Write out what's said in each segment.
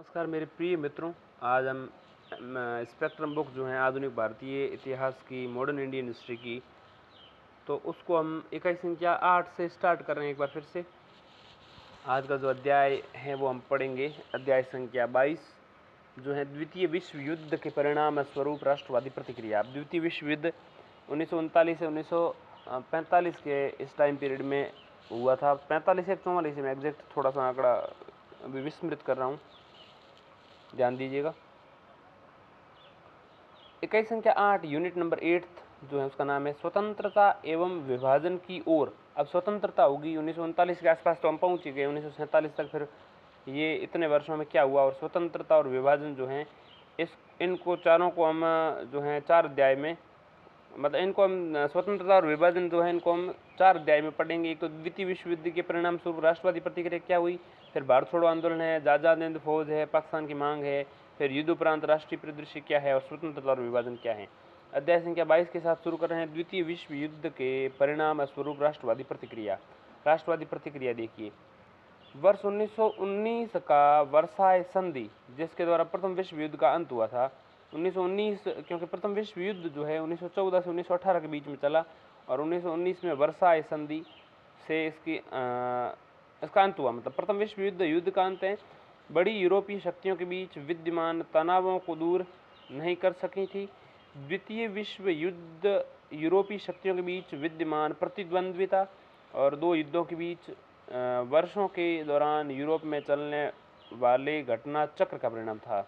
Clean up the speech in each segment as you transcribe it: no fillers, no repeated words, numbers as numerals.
नमस्कार मेरे प्रिय मित्रों। आज हम स्पेक्ट्रम बुक जो है आधुनिक भारतीय इतिहास की, मॉडर्न इंडियन हिस्ट्री की, तो उसको हम इकाई संख्या 8 से स्टार्ट कर रहे हैं एक बार फिर से। आज का जो अध्याय है वो हम पढ़ेंगे, अध्याय संख्या 22 जो है द्वितीय विश्व युद्ध के परिणाम स्वरूप राष्ट्रवादी प्रतिक्रिया। अब द्वितीय विश्व युद्ध 1939 से 1945 के इस टाइम पीरियड में हुआ था। 45 या 44 में एग्जैक्ट थोड़ा सा आंकड़ा अभी विस्मृत कर रहा हूँ, ध्यान दीजिएगा। इकाई संख्या 8 यूनिट नंबर 8 जो है उसका नाम है स्वतंत्रता एवं विभाजन की ओर। अब स्वतंत्रता होगी 1939 के आसपास, तो हम पहुंच गए 1947 तक। फिर ये इतने वर्षों में क्या हुआ, और स्वतंत्रता और विभाजन जो है इनको चारों को हम जो है 4 अध्याय में, मतलब इनको हम स्वतंत्रता और विभाजन जो है इनको हम 4 अध्याय में पढ़ेंगे। एक तो द्वितीय विश्व युद्ध के परिणाम स्वरूप राष्ट्रवादी प्रतिक्रिया क्या हुई, फिर भारत छोड़ो आंदोलन है, आजाद हिंद फौज है, पाकिस्तान की मांग है, फिर युद्ध उपरांत राष्ट्रीय परिदृश्य क्या है, और स्वतंत्रता और विभाजन क्या है। अध्याय संख्या 22 के साथ शुरू कर रहे हैं। द्वितीय विश्व युद्ध के परिणाम स्वरूप राष्ट्रवादी प्रतिक्रिया। राष्ट्रवादी प्रतिक्रिया देखिए, वर्ष 1919 का वर्साय संधि, जिसके द्वारा प्रथम विश्व युद्ध का अंत हुआ था। 1919 क्योंकि प्रथम विश्व युद्ध जो है 1914 से 1918 के बीच में चला, और 1919 में वर्साय संधि से इसका अंत हुआ। मतलब प्रथम विश्व युद्ध का अंत है। बड़ी यूरोपीय शक्तियों के बीच विद्यमान तनावों को दूर नहीं कर सकी थी। द्वितीय विश्व युद्ध यूरोपीय शक्तियों के बीच विद्यमान प्रतिद्वंद्विता और 2 युद्धों के बीच वर्षों के दौरान यूरोप में चलने वाले घटना चक्र का परिणाम था।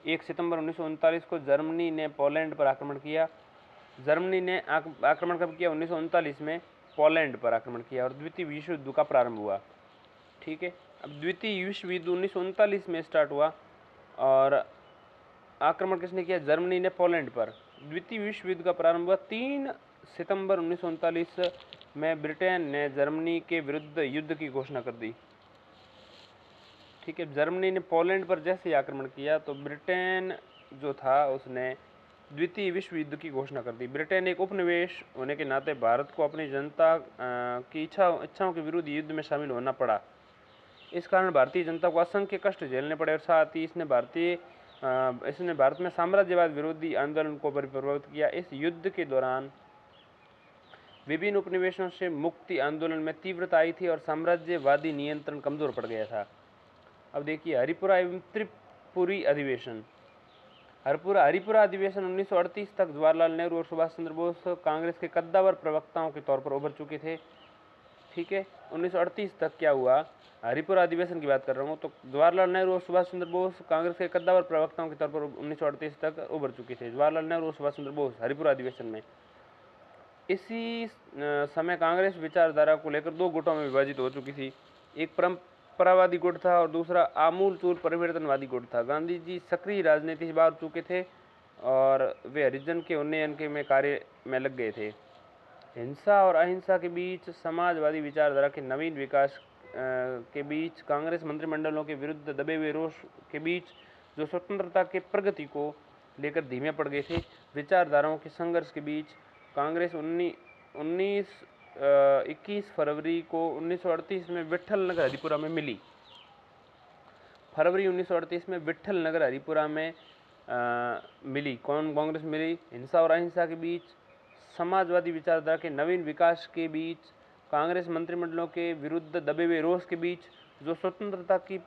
1 सितंबर 1939 को जर्मनी ने पोलैंड पर आक्रमण किया। जर्मनी ने आक्रमण कब किया? 1939 में पोलैंड पर आक्रमण किया, और द्वितीय विश्व युद्ध का प्रारंभ हुआ। ठीक है, अब द्वितीय विश्व युद्ध 1939 में स्टार्ट हुआ, और आक्रमण किसने किया? जर्मनी ने पोलैंड पर। द्वितीय विश्व युद्ध का प्रारंभ हुआ 3 सितंबर 1939 में। ब्रिटेन ने जर्मनी के विरुद्ध युद्ध की घोषणा कर दी। ठीक है, जर्मनी ने पोलैंड पर जैसे ही आक्रमण किया तो ब्रिटेन जो था उसने द्वितीय विश्व युद्ध की घोषणा कर दी। ब्रिटेन एक उपनिवेश होने के नाते भारत को अपनी जनता की इच्छाओं के विरुद्ध युद्ध में शामिल होना पड़ा। इस कारण भारतीय जनता को असंख्य कष्ट झेलने पड़े, और साथ ही इसने भारत में साम्राज्यवाद विरोधी आंदोलन को प्रभावित किया। इस युद्ध के दौरान विभिन्न उपनिवेशों से मुक्ति आंदोलन में तीव्रता आई थी, और साम्राज्यवादी नियंत्रण कमजोर पड़ गया था। अब देखिए, हरिपुरा एवं त्रिपुरी अधिवेशन। हरिपुरा अधिवेशन 1938 तक जवाहरलाल नेहरू और सुभाष चंद्र बोस कांग्रेस के कद्दावर प्रवक्ताओं के तौर पर उभर चुके थे। ठीक है, 1938 तक क्या हुआ, हरिपुरा अधिवेशन की बात कर रहा हूँ, तो जवाहरलाल नेहरू और सुभाष चंद्र बोस कांग्रेस के कद्दावर प्रवक्ताओं के तौर पर 1938 तक उभर चुके थे। जवाहरलाल नेहरू और सुभाष चंद्र बोस हरिपुरा अधिवेशन में। इसी समय कांग्रेस विचारधारा को लेकर 2 गुटों में विभाजित हो चुकी थी। एक परंपरावादी गुट था और दूसरा आमूलचूल परिवर्तनवादी गुट था। गांधी जी सक्रिय राजनीति से बाहर चुके थे, और वे हरिजन के उन्नयन के में कार्य में लग गए थे। हिंसा और अहिंसा के बीच समाजवादी विचारधारा के नवीन विकास के बीच कांग्रेस मंत्रिमंडलों के विरुद्ध दबे हुए रोष के बीच जो स्वतंत्रता के प्रगति को लेकर धीमे पड़ गए थे, विचारधाराओं के संघर्ष के बीच कांग्रेस 21 फरवरी को 1938 में विट्ठल नगर हरिपुरा में मिली। फरवरी 1938 में विट्ठल नगर हरिपुरा में मिली। कौन कांग्रेस मिली? हिंसा और अहिंसा के बीच समाजवादी विचारधारा के नवीन विकास के बीच कांग्रेस मंत्रिमंडलों के विरुद्ध दबे हुए रोष के बीच जो स्वतंत्रता के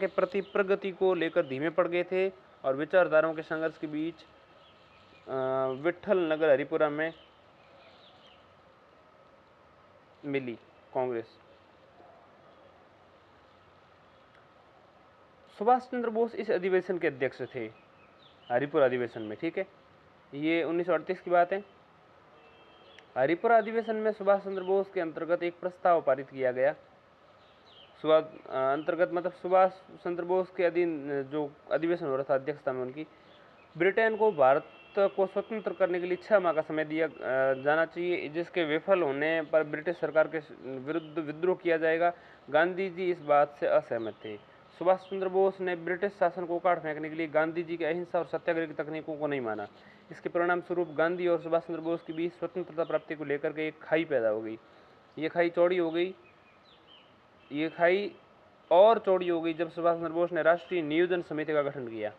प्रति प्रगति को लेकर धीमे पड़ गए थे, और विचारधाराओं के संघर्ष के बीच विट्ठल नगर हरिपुरा में मिली कांग्रेस। सुभाष चंद्र बोस इस अधिवेशन के अध्यक्ष थे, हरिपुरा अधिवेशन में। ठीक है, ये 1938 की बात है। हरिपुरा अधिवेशन में सुभाष चंद्र बोस के अंतर्गत एक प्रस्ताव पारित किया गया। मतलब सुभाष चंद्र बोस के अधीन जो अधिवेशन हो रहा था, अध्यक्षता में उनकी, ब्रिटेन को भारत को स्वतंत्र करने के लिए 6 माह का समय दिया जाना चाहिए, जिसके विफल होने पर ब्रिटिश सरकार के विरुद्ध विद्रोह किया जाएगा। गांधी जी इस बात से असहमत थे। सुभाष चंद्र बोस ने ब्रिटिश शासन को उखाड़ फेंकने के लिए गांधी जी की अहिंसा और सत्याग्रह की तकनीकों को नहीं माना। इसके परिणाम स्वरूप गांधी और सुभाष चंद्र बोस के बीच स्वतंत्रता प्राप्ति को लेकर के एक खाई पैदा हो गई। ये खाई चौड़ी हो गई। ये खाई और चौड़ी हो गई जब सुभाष चंद्र बोस ने राष्ट्रीय नियोजन समिति का गठन किया।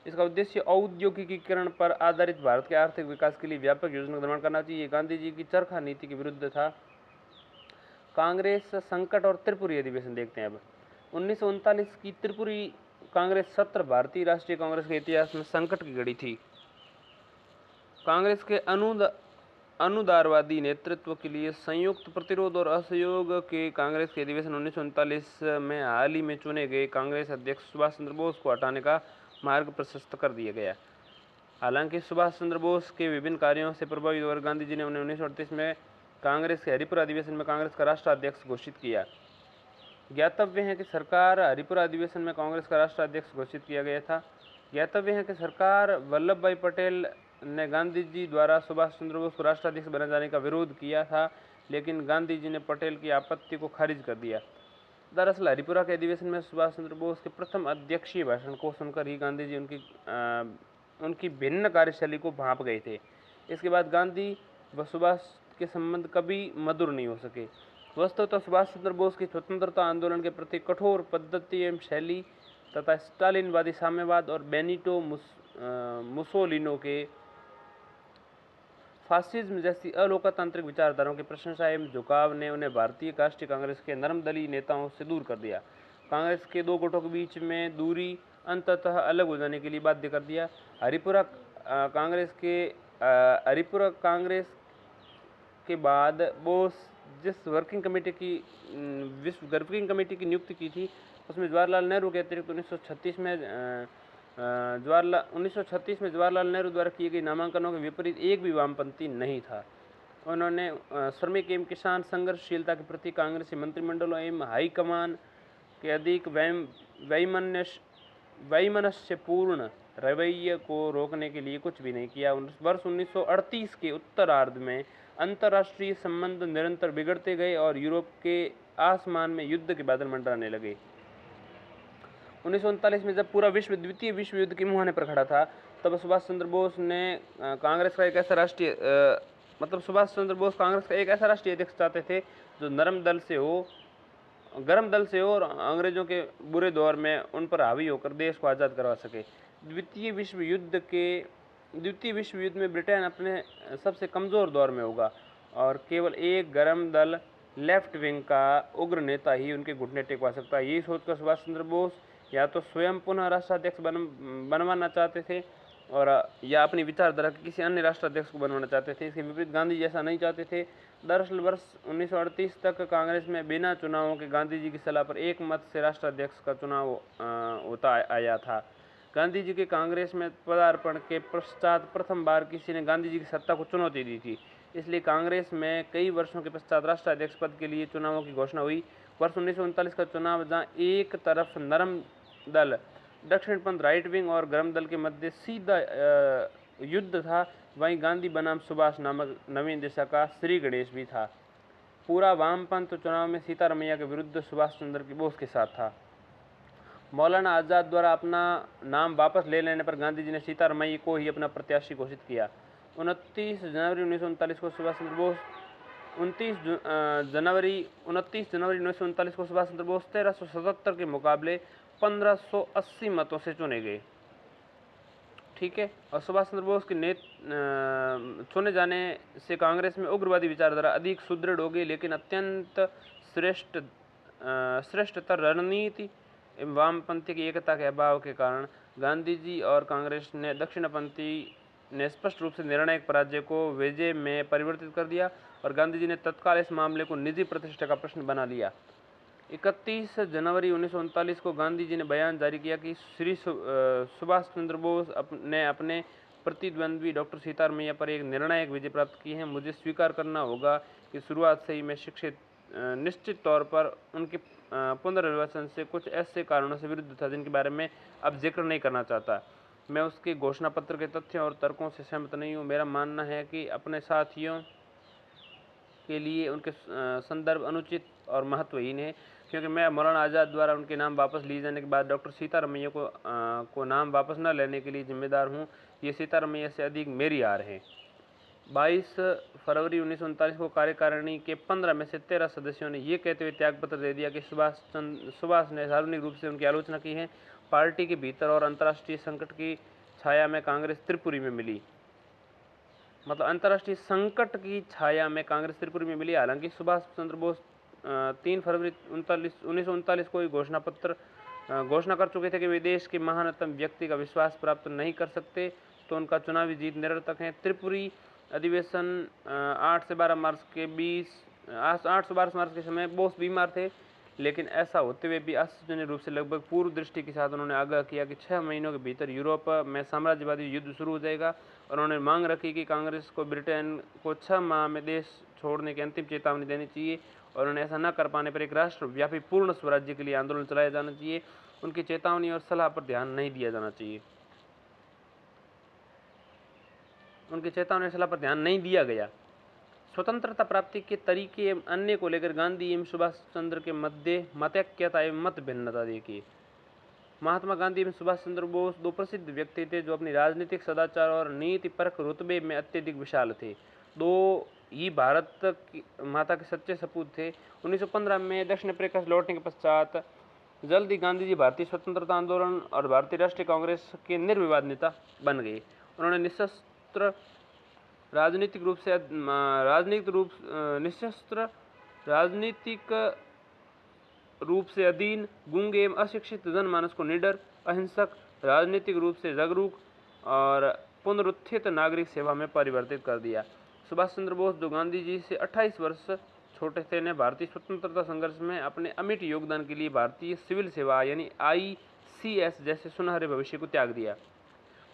इसका उद्देश्य औद्योगिकीकरण पर आधारित भारत के आर्थिक विकास के लिए व्यापक योजना का निर्माण करना चाहिए। गांधी जी की चरखा नीति के विरुद्ध था। कांग्रेस संकट और त्रिपुरी अधिवेशन देखते हैं। अब 1939 की त्रिपुरी कांग्रेस सत्र भारतीय राष्ट्रीय कांग्रेस के इतिहास में संकट की घड़ी थी। कांग्रेस के अनुदारवादी नेतृत्व के लिए संयुक्त प्रतिरोध और असहयोग के कांग्रेस के अधिवेशन 1939 में हाल ही में चुने गए कांग्रेस अध्यक्ष सुभाष चंद्र बोस को हटाने का मार्ग प्रशस्त कर दिया गया। हालांकि सुभाष चंद्र बोस के विभिन्न कार्यों से प्रभावित होकर गांधी जी ने उन्हें 1938 में कांग्रेस के हरिपुरा अधिवेशन में कांग्रेस का राष्ट्राध्यक्ष घोषित किया। ज्ञातव्य है कि सरकार हरिपुरा अधिवेशन में कांग्रेस का राष्ट्राध्यक्ष घोषित किया गया था। ज्ञातव्य है कि सरकार वल्लभ भाई पटेल ने गांधी जी द्वारा सुभाष चंद्र बोस को राष्ट्राध्यक्ष बनाए जाने का विरोध किया था, लेकिन गांधी जी ने पटेल की आपत्ति को खारिज कर दिया। दरअसल हरिपुरा के अधिवेशन में सुभाष चंद्र बोस के प्रथम अध्यक्षीय भाषण को सुनकर ही गांधी जी उनकी भिन्न कार्यशैली को भांप गए थे। इसके बाद गांधी व सुभाष के संबंध कभी मधुर नहीं हो सके। वस्तुतः सुभाष चंद्र बोस की स्वतंत्रता आंदोलन के प्रति कठोर पद्धति एवं शैली तथा स्टालिनवादी साम्यवाद और बेनिटो मुसोलिनो के फासिज्म जैसी अलोकतांत्रिक विचारधाराओं की प्रशंसा एवं झुकाव ने उन्हें भारतीय राष्ट्रीय कांग्रेस के नरमदली नेताओं से दूर कर दिया। कांग्रेस के दो गुटों के बीच में दूरी अंततः अलग हो जाने के लिए बाध्य कर दिया। हरिपुरा कांग्रेस के बाद बोस जिस वर्किंग कमेटी की नियुक्ति की थी, उसमें जवाहरलाल नेहरू के अतिरिक्त 1936 में जवाहरलाल नेहरू द्वारा किए गए नामांकनों के विपरीत एक भी वामपंथी नहीं था। उन्होंने श्रमिक एवं किसान संघर्षशीलता के प्रति कांग्रेसी मंत्रिमंडलों एवं हाईकमान के अधिक वैमनस्यपूर्ण रवैये को रोकने के लिए कुछ भी नहीं किया। वर्ष 1938 के उत्तरार्ध में अंतर्राष्ट्रीय संबंध निरंतर बिगड़ते गए और यूरोप के आसमान में युद्ध के बादल मंडराने लगे। 1939 में जब पूरा विश्व द्वितीय विश्व युद्ध के मुहाने पर खड़ा था, तब सुभाष चंद्र बोस कांग्रेस का एक ऐसा राष्ट्रीय अध्यक्ष चाहते थे जो गर्म दल से हो और अंग्रेजों के बुरे दौर में उन पर हावी होकर देश को आज़ाद करवा सके। द्वितीय विश्व युद्ध में ब्रिटेन अपने सबसे कमज़ोर दौर में होगा और केवल एक गर्म दल लेफ्ट विंग का उग्र नेता ही उनके घुटने टेकवा सकता है। यही सोचकर सुभाष चंद्र बोस या तो स्वयं पुनः राष्ट्राध्यक्ष बनवाना चाहते थे और या अपनी विचारधारा के किसी अन्य राष्ट्राध्यक्ष को बनवाना चाहते थे। इसके विपरीत गांधी जी ऐसा नहीं चाहते थे। दरअसल वर्ष 1938 तक कांग्रेस में बिना चुनावों के गांधी जी की सलाह पर एक मत से राष्ट्राध्यक्ष का चुनाव होता आया था। गांधी जी के कांग्रेस में पदार्पण के पश्चात प्रथम बार किसी ने गांधी जी की सत्ता को चुनौती दी थी। इसलिए कांग्रेस में कई वर्षों के पश्चात राष्ट्राध्यक्ष पद के लिए चुनावों की घोषणा हुई। वर्ष 1939 का चुनाव, जहाँ एक तरफ नरम दल दक्षिणपंथ राइट विंग और गर्म दल के मध्य सीधा युद्ध था, वहीं गांधी बनाम सुभाष नामक नवीन दिशा का श्री गणेश भी था। पूरा वामपंथ चुनाव में सीतारमैया के विरुद्ध सुभाष चंद्र बोस के साथ था। मौलाना आज़ाद द्वारा अपना नाम वापस ले लेने पर गांधी जी ने सीतारमैया को ही अपना प्रत्याशी घोषित किया। 29 जनवरी 1939 को सुभाष चंद्र बोस 1377 के मुकाबले 1580 मतों से चुने गए। ठीक है, और सुभाष चंद्र बोस के चुने जाने से कांग्रेस में उग्रवादी विचारधारा अधिक सुदृढ़ हो गई, लेकिन अत्यंत श्रेष्ठतर रणनीति एवं वामपंथी की एकता के अभाव के कारण गांधी जी और कांग्रेस ने दक्षिणपंथी ने स्पष्ट रूप से निर्णायक पराजय को विजय में परिवर्तित कर दिया और गांधी जी ने तत्काल इस मामले को निजी प्रतिष्ठा का प्रश्न बना लिया। 31 जनवरी 1939 को गांधी जी ने बयान जारी किया कि श्री सुभाष चंद्र बोस ने अपने प्रतिद्वंद्वी डॉक्टर सीतारमैया पर एक निर्णायक विजय प्राप्त की है। मुझे स्वीकार करना होगा कि शुरुआत से ही मैं निश्चित तौर पर उनके पुनर्निर्वाचन से कुछ ऐसे कारणों से विरुद्ध था जिनके बारे में अब जिक्र नहीं करना चाहता। मैं उसके घोषणा पत्र के तथ्यों और तर्कों से सहमत नहीं हूँ। मेरा मानना है कि अपने साथियों के लिए उनके संदर्भ अनुचित और महत्वहीन है, क्योंकि मैं मौलाना आज़ाद द्वारा उनके नाम वापस लिए जाने के बाद डॉक्टर सीतारमैया को नाम वापस न लेने के लिए जिम्मेदार हूँ। ये सीतारमैया से अधिक मेरी हार है। 22 फरवरी 1939 को कार्यकारिणी के 15 में से 13 सदस्यों ने ये कहते हुए त्यागपत्र दे दिया कि सुभाष ने सार्वजनिक रूप से उनकी आलोचना की है। पार्टी के भीतर और अंतर्राष्ट्रीय संकट की छाया में कांग्रेस त्रिपुरी में मिली, मतलब अंतर्राष्ट्रीय संकट की छाया में कांग्रेस त्रिपुरी में मिली। हालांकि सुभाष चंद्र बोस 3 फरवरी 1939 को घोषणा कर चुके थे कि वे देश के महानतम व्यक्ति का विश्वास प्राप्त नहीं कर सकते, तो उनका चुनावी जीत निरर्थक है। त्रिपुरी अधिवेशन 8 से 12 मार्च के समय बोस बीमार थे, लेकिन ऐसा होते हुए भी आश्चर्यजनक रूप से लगभग पूर्व दृष्टि के साथ उन्होंने आगाह किया कि 6 महीनों के भीतर यूरोप में साम्राज्यवादी युद्ध शुरू हो जाएगा, और उन्होंने मांग रखी कि कांग्रेस को ब्रिटेन को 6 माह में देश छोड़ने की अंतिम चेतावनी देनी चाहिए, और उन्हें ऐसा न कर पाने पर एक राष्ट्रव्यापी पूर्ण स्वराज्य के लिए आंदोलन चलाया जाना चाहिए। उनकी चेतावनी और सलाह पर ध्यान नहीं दिया जाना चाहिए। उनकी चेतावनी और सलाह पर ध्यान नहीं दिया गया। स्वतंत्रता प्राप्ति के तरीके एवं अन्य को लेकर गांधी एवं सुभाष चंद्र के मध्य मतैक्यता एवं मत भिन्नता देखिए। महात्मा गांधी एवं सुभाष चंद्र बोस दो प्रसिद्ध व्यक्ति थे जो अपनी राजनीतिक सदाचार और नीति परक रुतबे में अत्यधिक विशाल थे। दो ही भारत की माता के सच्चे सपूत थे। 1915 में दक्षिण अफ्रीका से लौटने के पश्चात जल्द ही गांधी जी भारतीय स्वतंत्रता आंदोलन और भारतीय राष्ट्रीय कांग्रेस के निर्विवाद नेता बन गए। उन्होंने निशस्त्र राजनीतिक रूप से अधीन, गूंगे एवं अशिक्षित जनमानस को निडर, अहिंसक, राजनीतिक रूप से जागरूक और पुनरुत्थित नागरिक सेवा में परिवर्तित कर दिया। सुभाष चंद्र बोस, जो गांधी जी से 28 वर्ष छोटे थे, ने भारतीय स्वतंत्रता संघर्ष में अपने अमिट योगदान के लिए भारतीय सिविल सेवा यानी ICS जैसे सुनहरे भविष्य को त्याग दिया।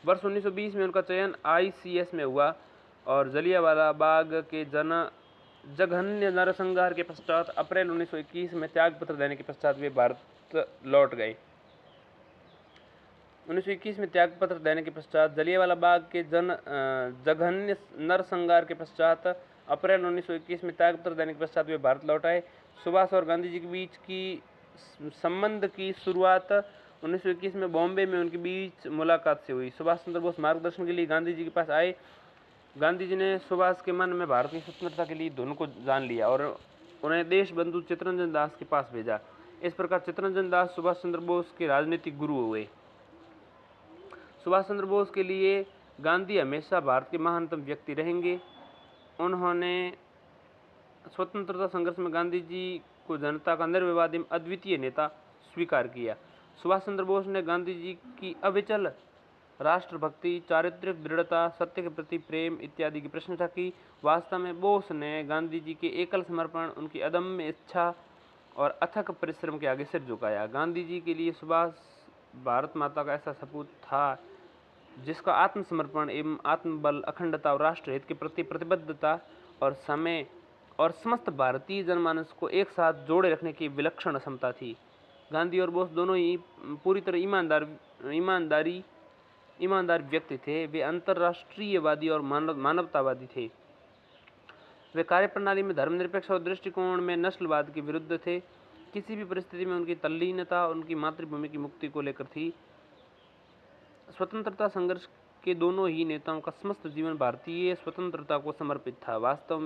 वर्ष 1920 में उनका चयन ICS में हुआ और जलियांवाला बाग के जघन्य नरसंहार के पश्चात अप्रैल 1921 में त्यागपत्र देने के पश्चात वे भारत लौट गए। 1921 में त्यागपत्र देने के पश्चात जलियांवाला बाग के जघन्य नरसंहार के पश्चात अप्रैल 1921 में त्यागपत्र देने के पश्चात वे भारत लौट आए। सुभाष और गांधी जी के बीच की संबंध की शुरुआत 1921 में बॉम्बे में उनके बीच मुलाकात से हुई। सुभाष चंद्र बोस मार्गदर्शन के लिए गांधी जी के पास आए। गांधी जी ने सुभाष के मन में भारतीय स्वतंत्रता के लिए धुन को जान लिया और उन्हें देश बंधु चित्तरंजन दास के पास भेजा। इस प्रकार चित्तरंजन दास सुभाष चंद्र बोस के राजनीतिक गुरु हुए। सुभाष चंद्र बोस के लिए गांधी हमेशा भारत के महानतम व्यक्ति रहेंगे। उन्होंने स्वतंत्रता संघर्ष में गांधी जी को जनता का निर्विवाद एवं अद्वितीय नेता स्वीकार किया। सुभाष चंद्र बोस ने गांधी जी की अविचल राष्ट्रभक्ति, चारित्रिक दृढ़ता, सत्य के प्रति प्रेम इत्यादि की प्रशंसा की। वास्तव में बोस ने गांधी जी के एकल समर्पण, उनकी अदम्य इच्छा और अथक परिश्रम के आगे सिर झुकाया। गांधी जी के लिए सुभाष भारत माता का ऐसा सपूत था जिसका आत्मसमर्पण एवं आत्मबल, अखंडता और राष्ट्रहित के प्रति प्रतिबद्धता और समय और समस्त भारतीय जनमानस को एक साथ जोड़े रखने की विलक्षण क्षमता थी। गांधी और बोस दोनों ही पूरी तरह ईमानदार व्यक्ति थे। वे अंतर्राष्ट्रीयवादी और मानवतावादी थे। वे कार्यप्रणाली में धर्मनिरपेक्ष और दृष्टिकोण में नस्लवाद के विरुद्ध थे। किसी भी परिस्थिति में उनकी तल्लीनता उनकी मातृभूमि की मुक्ति को लेकर थी। स्वतंत्रता संघर्ष के दोनों ही नेताओं का समस्त जीवन भारतीय स्वतंत्रता को समर्पित था। वास्तव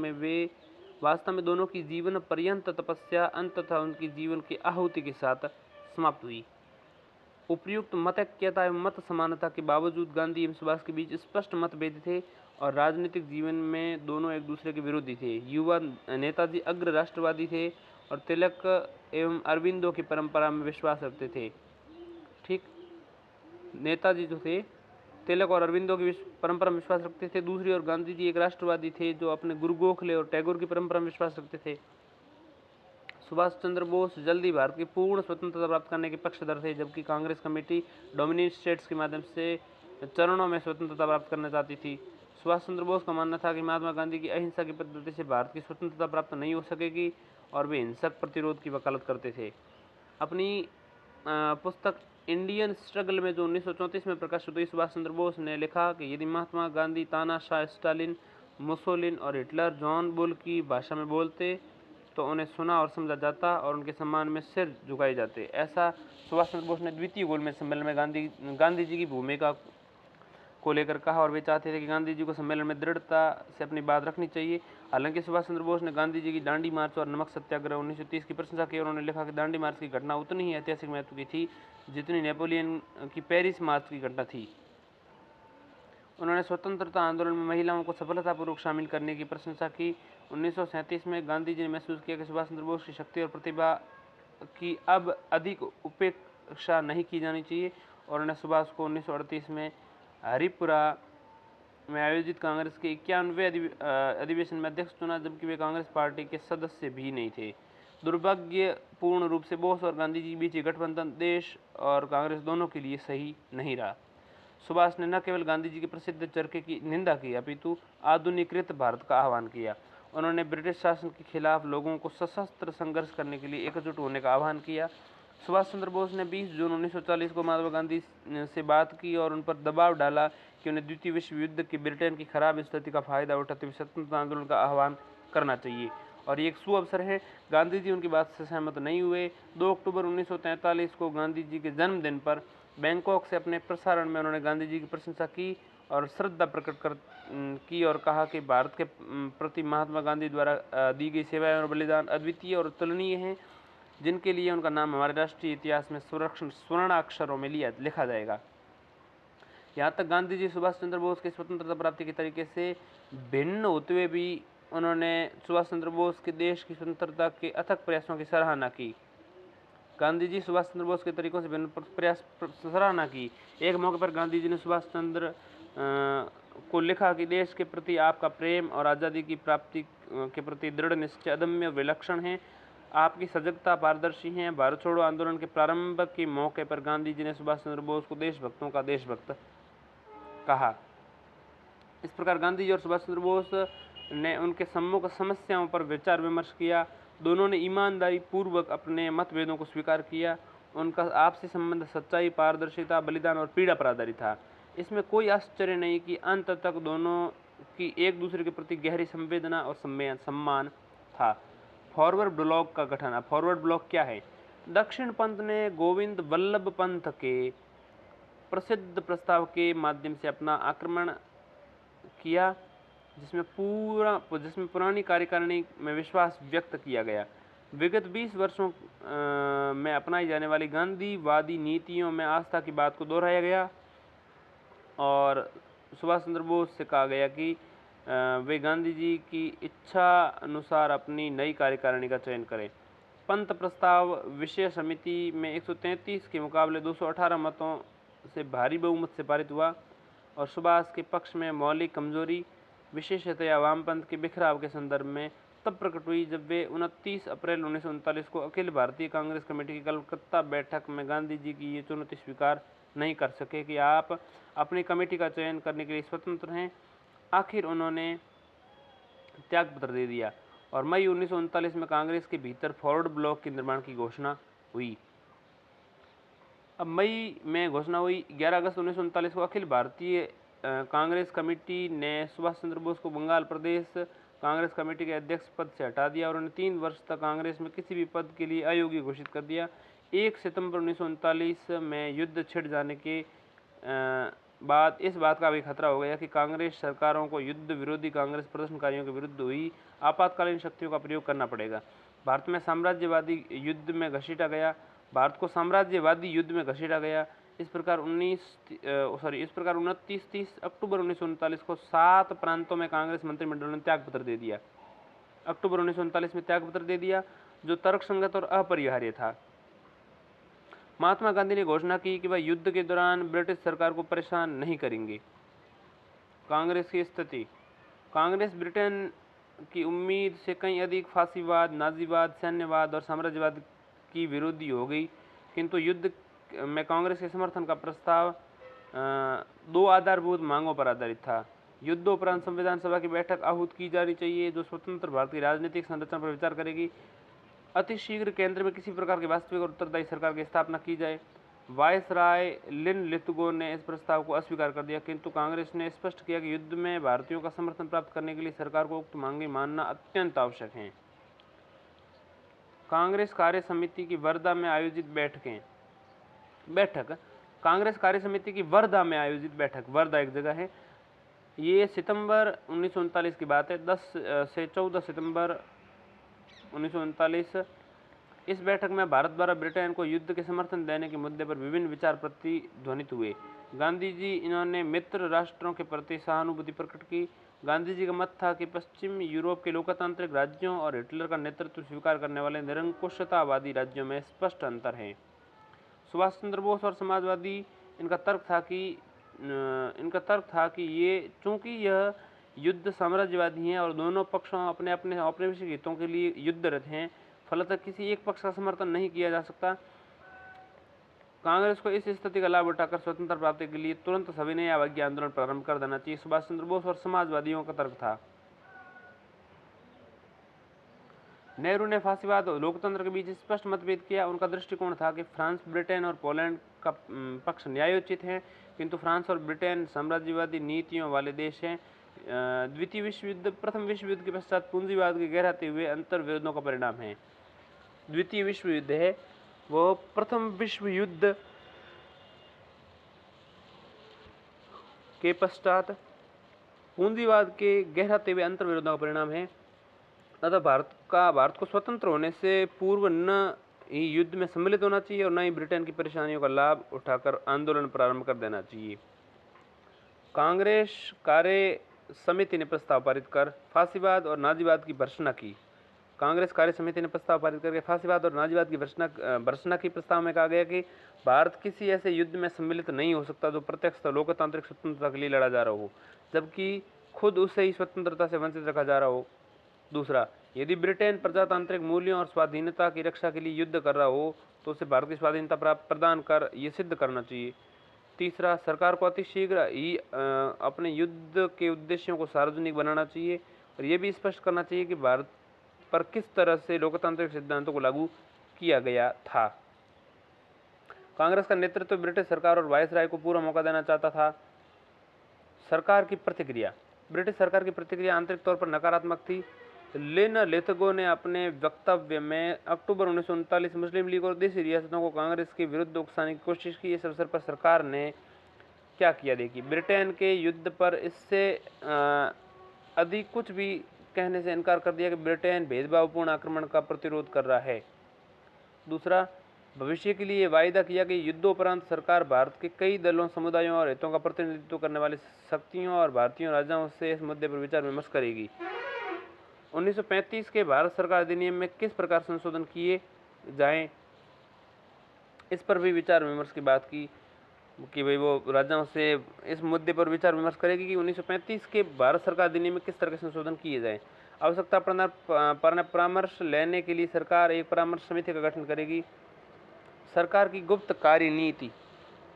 में दोनों की जीवन पर्यंत तपस्या अंततः उनकी जीवन की आहुति के साथ समाप्त हुई। उपर्युक्त मतैक्यता एवं मत समानता के बावजूद गांधी एवं सुभाष के बीच स्पष्ट मतभेद थे और राजनीतिक जीवन में दोनों एक दूसरे के विरोधी थे। युवा नेताजी अग्र राष्ट्रवादी थे और तिलक एवं अरविंदो की परंपरा में विश्वास रखते थे। ठीक, नेताजी जो थे तिलक और अरविंदो की परंपरा में विश्वास रखते थे। दूसरी ओर गांधी जी एक राष्ट्रवादी थे जो अपने गुरु गोखले और टैगोर की परंपरा में विश्वास रखते थे। सुभाष चंद्र बोस जल्दी भारत की पूर्ण स्वतंत्रता प्राप्त करने के पक्षधर थे, जबकि कांग्रेस कमेटी डोमिनियन स्टेट्स के माध्यम से चरणों में स्वतंत्रता प्राप्त करना चाहती थी। सुभाष चंद्र बोस का मानना था कि महात्मा गांधी की अहिंसा की पद्धति से भारत की स्वतंत्रता प्राप्त नहीं हो सकेगी और वे हिंसक प्रतिरोध की वकालत करते थे। अपनी पुस्तक इंडियन स्ट्रगल में जो 1934 में प्रकाशित हुई, सुभाष चंद्र बोस ने लिखा कि यदि महात्मा गांधी तानाशाह स्टालिन, मुसोलिन और हिटलर जॉन बुल की भाषा में बोलते तो उन्हें सुना और समझा जाता और उनके सम्मान में सिर झुकाए जाते। ऐसा सुभाष चंद्र बोस ने द्वितीय गोलमेज सम्मेलन में गांधी जी की भूमिका को लेकर कहा और वे चाहते थे कि गांधी जी को सम्मेलन में दृढ़ता से अपनी बात रखनी चाहिए। हालांकि सुभाष चंद्र बोस ने गांधी जी की दांडी मार्च और नमक सत्याग्रह 1930 की प्रशंसा की। उन्होंने लिखा कि दांडी मार्च की घटना उतनी ही ऐतिहासिक महत्व की थी जितनी नेपोलियन की पेरिस मार्च की घटना थी। उन्होंने स्वतंत्रता आंदोलन में महिलाओं को सफलतापूर्वक शामिल करने की प्रशंसा की। 1937 में गांधी जी ने महसूस किया कि सुभाष चंद्र बोस की शक्ति और प्रतिभा की अब अधिक उपेक्षा नहीं की जानी चाहिए और उन्होंने सुभाष को 1938 में हरिपुरा में आयोजित कांग्रेस के 91वें अधिवेशन में अध्यक्ष चुना, जबकि वे कांग्रेस पार्टी के सदस्य भी नहीं थे। दुर्भाग्यपूर्ण रूप से बोस और गांधी जी के बीच गठबंधन देश और कांग्रेस दोनों के लिए सही नहीं रहा। सुभाष ने न केवल गांधी जी के प्रसिद्ध चरखे की निंदा की अपितु आधुनिकृत भारत का आह्वान किया। उन्होंने ब्रिटिश शासन के खिलाफ लोगों को सशस्त्र संघर्ष करने के लिए एकजुट होने का आह्वान किया। सुभाष चंद्र बोस ने 20 जून 1940 को महात्मा गांधी से बात की और उन पर दबाव डाला कि उन्हें द्वितीय विश्व युद्ध की ब्रिटेन की खराब स्थिति का फायदा उठाते हुए स्वतंत्रता आंदोलन का आह्वान करना चाहिए और ये एक सुअवसर है। गांधी जी उनकी बात से सहमत नहीं हुए। 2 अक्टूबर 1943 को गांधी जी के जन्मदिन पर बैंकॉक से अपने प्रसारण में उन्होंने गांधी जी की प्रशंसा की और श्रद्धा प्रकट की और कहा कि भारत के प्रति महात्मा गांधी द्वारा दी गई सेवाएं और बलिदान अद्वितीय और तुलनीय हैं, जिनके लिए उनका नाम हमारे राष्ट्रीय इतिहास में स्वर्णाक्षरों में लिखा जाएगा। यहाँ तक गांधी जी सुभाष चंद्र बोस की स्वतंत्रता प्राप्ति के तरीके से भिन्न होते हुए भी उन्होंने सुभाष चंद्र बोस के देश की स्वतंत्रता के अथक प्रयासों की सराहना की। गांधी जी सुभाष चंद्र बोस के तरीकों से भिन्न प्रयास सराहना की। एक मौके पर गांधी जी ने सुभाष चंद्र को लिखा कि देश के प्रति आपका प्रेम और आज़ादी की प्राप्ति के प्रति दृढ़ निश्चय अदम्य विलक्षण है। आपकी सजगता पारदर्शी है। भारत छोड़ो आंदोलन के प्रारंभ के मौके पर गांधी जी ने सुभाष चंद्र बोस को देशभक्तों का देशभक्त कहा। इस प्रकार गांधी जी और सुभाष चंद्र बोस ने उनके सम्मुख समस्याओं पर विचार विमर्श किया। दोनों ने ईमानदारी पूर्वक अपने मतभेदों को स्वीकार किया। उनका आपसी संबंध सच्चाई, पारदर्शिता, बलिदान और पीड़ा पर आधारित था। इसमें कोई आश्चर्य नहीं कि अंत तक दोनों की एक दूसरे के प्रति गहरी संवेदना और सम्मान था। फॉरवर्ड ब्लॉक का गठन। अब फॉरवर्ड ब्लॉक क्या है? दक्षिण पंथ ने गोविंद वल्लभ पंथ के प्रसिद्ध प्रस्ताव के माध्यम से अपना आक्रमण किया, जिसमें पुरानी कार्यकारिणी में विश्वास व्यक्त किया गया। विगत 20 वर्षों में अपनाई जाने वाली गांधीवादी नीतियों में आस्था की बात को दोहराया गया और सुभाष चंद्र बोस से कहा गया कि वे गांधी जी की इच्छा अनुसार अपनी नई कार्यकारिणी का चयन करें। पंथ प्रस्ताव विषय समिति में 133 के मुकाबले 218 मतों से भारी बहुमत से पारित हुआ और सुभाष के पक्ष में मौलिक कमजोरी, विशेषतया वामपंथ के बिखराव के संदर्भ में तब प्रकट हुई जब वे 29 अप्रैल 1939 को अखिल भारतीय कांग्रेस कमेटी की कलकत्ता बैठक में गांधी जी की ये चुनौती स्वीकार नहीं कर सके कि आप अपनी कमेटी का चयन करने के लिए स्वतंत्र हैं। आखिर उन्होंने त्यागपत्र दे दिया और मई 1939 में कांग्रेस के भीतर फॉरवर्ड ब्लॉक के निर्माण की घोषणा हुई। अब मई में घोषणा हुई। 11 अगस्त 1939 को अखिल भारतीय कांग्रेस कमेटी ने सुभाष चंद्र बोस को बंगाल प्रदेश कांग्रेस कमेटी के अध्यक्ष पद से हटा दिया और उन्हें 3 वर्ष तक कांग्रेस में किसी भी पद के लिए अयोग्य घोषित कर दिया। 1 सितंबर 1939 में युद्ध छिड़ जाने के बाद इस बात का भी खतरा हो गया कि कांग्रेस सरकारों को युद्ध विरोधी कांग्रेस प्रदर्शनकारियों के विरुद्ध हुई आपातकालीन शक्तियों का प्रयोग करना पड़ेगा। भारत को साम्राज्यवादी युद्ध में घसीटा गया। इस प्रकार 29-30 अक्टूबर 1939 को 7 प्रांतों में कांग्रेस मंत्रिमंडल ने त्यागपत्र दे दिया। अक्टूबर 1939 में त्यागपत्र दे दिया जो तर्कसंगत और अपरिहार्य था। महात्मा गांधी ने घोषणा की कि वह युद्ध के दौरान ब्रिटिश सरकार को परेशान नहीं करेंगे। कांग्रेस की स्थिति। कांग्रेस ब्रिटेन की उम्मीद से कहीं अधिक फांसीवाद, नाजीवाद, सैन्यवाद और साम्राज्यवाद की विरोधी हो गई, किंतु युद्ध में कांग्रेस के समर्थन का प्रस्ताव 2 आधारभूत मांगों पर आधारित था। युद्धोपरांत संविधान सभा की बैठक आहूत की जानी चाहिए जो स्वतंत्र भारत की राजनीतिक संरचना पर विचार करेगी। अतिशीघ्र केंद्र में किसी प्रकार की वास्तविक और उत्तरदायी सरकार की स्थापना की जाए। वायसराय लिनलिथगो ने इस प्रस्ताव को अस्वीकार कर दिया, किंतु कांग्रेस ने स्पष्ट किया कि युद्ध में भारतीयों का समर्थन प्राप्त करने के लिए सरकार को उक्त मांगे मानना अत्यंत आवश्यक है। कांग्रेस कार्य समिति की वर्धा में आयोजित बैठक कांग्रेस कार्य समिति की वर्धा में आयोजित बैठक, वर्धा एक जगह है, ये सितंबर 1939 की बात है, 10 से 14 सितंबर 1939। इस बैठक में भारत द्वारा ब्रिटेन को युद्ध के समर्थन देने के मुद्दे पर विभिन्न विचार प्रतिध्वनित हुए। गांधी जी इन्होंने मित्र राष्ट्रों के प्रति सहानुभूति प्रकट की। गांधी जी का मत था कि पश्चिम यूरोप के लोकतांत्रिक राज्यों और हिटलर का नेतृत्व स्वीकार करने वाले निरंकुशतावादी राज्यों में स्पष्ट अंतर है। सुभाष चंद्र बोस और समाजवादी, इनका तर्क था कि ये चूंकि यह युद्ध साम्राज्यवादी हैं और दोनों पक्षों अपने अपने औपनिवेशिक हितों के लिए युद्धरत हैं, फलतः किसी एक पक्ष का समर्थन नहीं किया जा सकता। कांग्रेस को इस स्थिति का लाभ उठाकर स्वतंत्रता प्राप्ति के लिए तुरंत सविनय अवज्ञा आंदोलन प्रारंभ कर देना चाहिए, सुभाष चंद्र बोस और समाजवादियों का तर्क था। नेहरू ने फांसीवाद और लोकतंत्र के बीच स्पष्ट मतभेद किया। उनका दृष्टिकोण था कि फ्रांस, ब्रिटेन और पोलैंड का पक्ष न्यायोचित है, किंतु फ्रांस और ब्रिटेन साम्राज्यवादी नीतियों वाले देश हैं। द्वितीय विश्व युद्ध प्रथम विश्व युद्ध के पश्चात पूंजीवाद के गहराते हुए अंतर विरोधों का परिणाम है। द्वितीय विश्व युद्ध है वो प्रथम विश्व युद्ध के पश्चात पूंजीवाद के गहराते हुए अंतर विरोधों का परिणाम है। अतः भारत को स्वतंत्र होने से पूर्व न ही युद्ध में सम्मिलित होना चाहिए और न ही ब्रिटेन की परेशानियों का लाभ उठाकर आंदोलन प्रारंभ कर देना चाहिए। कांग्रेस कार्य समिति ने प्रस्ताव पारित कर फांसीवाद और नाजीवाद की भर्त्सना की। कांग्रेस कार्य समिति ने प्रस्ताव पारित करके फांसीवाद और नाजीवाद की भर्त्सना की। प्रस्ताव में कहा गया कि भारत किसी ऐसे युद्ध में सम्मिलित नहीं हो सकता जो प्रत्यक्ष लोकतांत्रिक स्वतंत्रता के लिए लड़ा जा रहा हो, जबकि खुद उसे ही स्वतंत्रता से वंचित रखा जा रहा हो। दूसरा, यदि ब्रिटेन प्रजातांत्रिक मूल्यों और स्वाधीनता की रक्षा के लिए युद्ध कर रहा हो तो उसे भारत की स्वाधीनता प्रदान कर ये सिद्ध करना चाहिए। तीसरा, सरकार को अतिशीघ्र ही अपने युद्ध के उद्देश्यों को सार्वजनिक बनाना चाहिए और ये भी स्पष्ट करना चाहिए कि भारत पर किस तरह से लोकतांत्रिक सिद्धांतों को लागू किया गया था। कांग्रेस का नेतृत्व ब्रिटिश सरकार और वायसराय को पूरा मौका देना चाहता था। सरकार की प्रतिक्रिया, ब्रिटिश सरकार की प्रतिक्रिया आंतरिक तौर पर नकारात्मक थी। लेना लेथगो ने अपने वक्तव्य में अक्टूबर 1939 मुस्लिम लीग और देशी रियासतों को कांग्रेस के विरुद्ध उकसाने की कोशिश की। इस अवसर पर सरकार ने क्या किया, देखिए, ब्रिटेन के युद्ध पर इससे अधिक कुछ भी कहने से इनकार कर दिया कि ब्रिटेन भेदभावपूर्ण आक्रमण का प्रतिरोध कर रहा है। दूसरा, भविष्य के लिए वायदा किया कि युद्धोपरांत सरकार भारत के कई दलों, समुदायों और हितों का प्रतिनिधित्व करने वाली शक्तियों और भारतीय राजाओं से इस मुद्दे पर विचार विमर्श करेगी। 1935 के भारत सरकार अधिनियम में किस प्रकार संशोधन किए जाएं, इस पर भी विचार विमर्श की बात की कि भाई वो राजाओं से इस मुद्दे पर विचार विमर्श करेगी कि 1935 के भारत सरकार अधिनियम में किस तरह के संशोधन किए जाएं। आवश्यकता पर परामर्श लेने के लिए सरकार एक परामर्श समिति का गठन करेगी। सरकार की गुप्त कार्य नीति,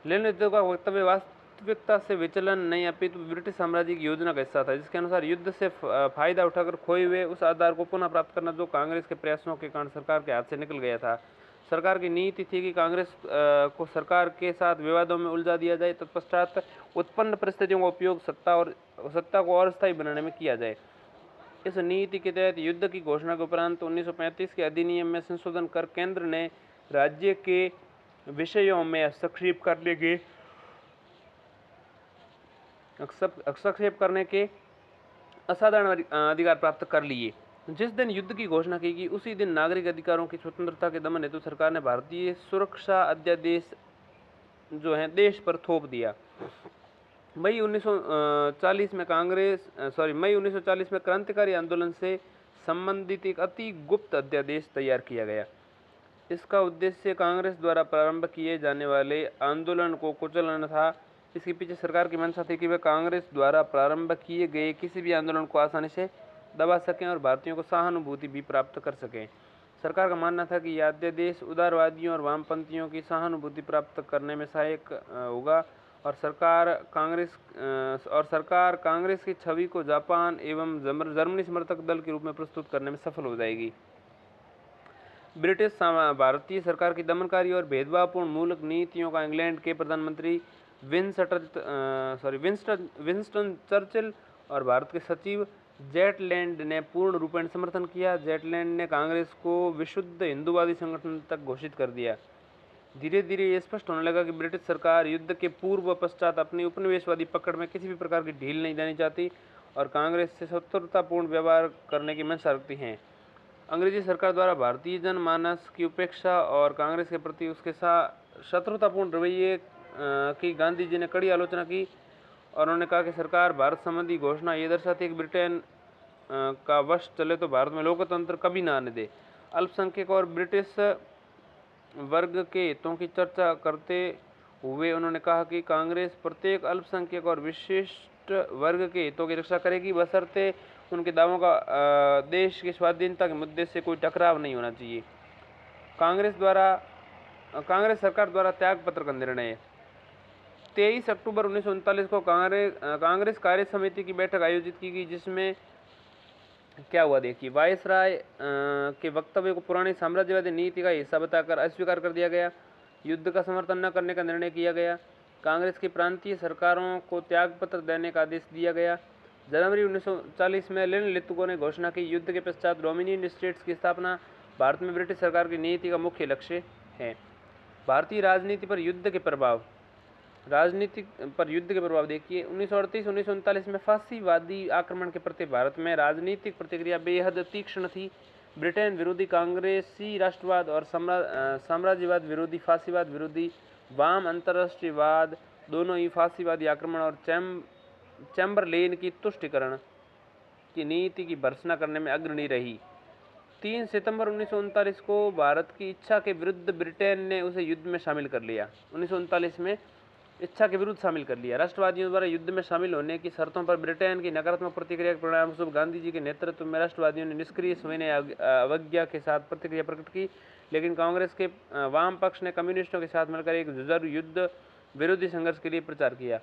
लेनदेन का वक्तव्य वास्तविकता से विचलन नहीं अपितु ब्रिटिश साम्राज्य की योजना का हिस्सा था, जिसके अनुसार युद्ध से फायदा उठाकर खोए हुए उस आधार को पुनः प्राप्त करना जो कांग्रेस के प्रयासों के कारण सरकार के हाथ से निकल गया था। सरकार की नीति थी कि कांग्रेस को सरकार के साथ विवादों में उलझा दिया जाए, तत्पश्चात उत्पन्न परिस्थितियों का उपयोग सत्ता को और स्थायी बनाने में किया जाए। इस नीति के तहत युद्ध की घोषणा के उपरांत 1935 के अधिनियम में संशोधन कर केंद्र ने राज्य के विषयों में हस्तक्षेप करने के असाधारण अधिकार प्राप्त कर लिए। जिस दिन युद्ध की घोषणा की गई उसी दिन नागरिक अधिकारों की स्वतंत्रता के दमन हेतु सरकार ने भारतीय सुरक्षा अध्यादेश जो है देश पर थोप दिया। मई 1940 में क्रांतिकारी आंदोलन से संबंधित एक अति गुप्त अध्यादेश तैयार किया गया। इसका उद्देश्य कांग्रेस द्वारा प्रारंभ किए जाने वाले आंदोलन को कुचलना था। इसके पीछे सरकार की मंशा थी कि वे कांग्रेस द्वारा प्रारंभ किए गए किसी भी आंदोलन को आसानी से दबा सकें और भारतीयों को सहानुभूति भी प्राप्त कर सकें। सरकार का मानना था कि यह अध्यादेश उदारवादियों और वामपंथियों की सहानुभूति प्राप्त करने में सहायक होगा और सरकार कांग्रेस की छवि को जापान एवं जर्मनी समर्थक दल के रूप में प्रस्तुत करने में सफल हो जाएगी। ब्रिटिश भारतीय सरकार की दमनकारी और भेदभावपूर्ण मूलक नीतियों का इंग्लैंड के प्रधानमंत्री विंस्टन चर्चिल और भारत के सचिव जेटलैंड ने पूर्ण रूपेण समर्थन किया। जेटलैंड ने कांग्रेस को विशुद्ध हिंदूवादी संगठन तक घोषित कर दिया। धीरे धीरे ये स्पष्ट होने लगा कि ब्रिटिश सरकार युद्ध के पूर्व व पश्चात अपनी उपनिवेशवादी पकड़ में किसी भी प्रकार की ढील नहीं देनी चाहती और कांग्रेस से शत्रुतापूर्ण व्यवहार करने की मंशा रखती है। अंग्रेजी सरकार द्वारा भारतीय जनमानस की उपेक्षा और कांग्रेस के प्रति उसके साथ शत्रुतापूर्ण रवैये की गांधी जी ने कड़ी आलोचना की और उन्होंने कहा कि सरकार भारत संबंधी घोषणा ये दर्शाती है कि ब्रिटेन का वश चले तो भारत में लोकतंत्र कभी ना आने दे। अल्पसंख्यक और ब्रिटिश वर्ग के हितों की चर्चा करते हुए उन्होंने कहा कि कांग्रेस प्रत्येक अल्पसंख्यक और विशिष्ट वर्ग के हितों की रक्षा करेगी बशर्ते उनके दावों का देश की स्वाधीनता के मुद्दे से कोई टकराव नहीं होना चाहिए। कांग्रेस सरकार द्वारा त्याग पत्र का निर्णय 23 अक्टूबर 1939 को कांग्रेस कार्य समिति की बैठक आयोजित की गई, जिसमें क्या हुआ देखिए, वायसराय के वक्तव्य को पुरानी साम्राज्यवादी नीति का हिस्सा बताकर अस्वीकार कर दिया गया। युद्ध का समर्थन न करने का निर्णय किया गया। कांग्रेस की प्रांतीय सरकारों को त्यागपत्र देने का आदेश दिया गया। जनवरी 1940 में लेनिन लिथुगो ने घोषणा की, युद्ध के पश्चात डोमिनियन स्टेट्स की स्थापना भारत में ब्रिटिश सरकार की नीति का मुख्य लक्ष्य है। भारतीय राजनीति पर युद्ध के प्रभाव देखिए, 1938-1939 में फांसीवादी आक्रमण के प्रति भारत में राजनीतिक प्रतिक्रिया बेहद तीक्ष्ण थी। ब्रिटेन विरोधी कांग्रेसी राष्ट्रवाद और साम्राज्यवाद विरोधी फांसीवाद विरोधी वाम अंतर्राष्ट्रीयवाद दोनों ही फांसीवादी आक्रमण और चैम्बरलेन की तुष्टीकरण की नीति की भर्त्सना करने में अग्रणी रही। 3 सितंबर 1939 को भारत की इच्छा के विरुद्ध ब्रिटेन ने उसे युद्ध में शामिल कर लिया। 1939 में इच्छा के विरुद्ध शामिल कर लिया। राष्ट्रवादियों द्वारा युद्ध में शामिल होने की शर्तों पर ब्रिटेन की नकारात्मक प्रतिक्रिया के परिणामस्वरूप गांधी जी के नेतृत्व में राष्ट्रवादियों ने निष्क्रिय सविनय अवज्ञा के साथ प्रतिक्रिया प्रकट की, लेकिन कांग्रेस के वाम पक्ष ने कम्युनिस्टों के साथ मिलकर एक जुझारू युद्ध विरोधी संघर्ष के लिए प्रचार किया।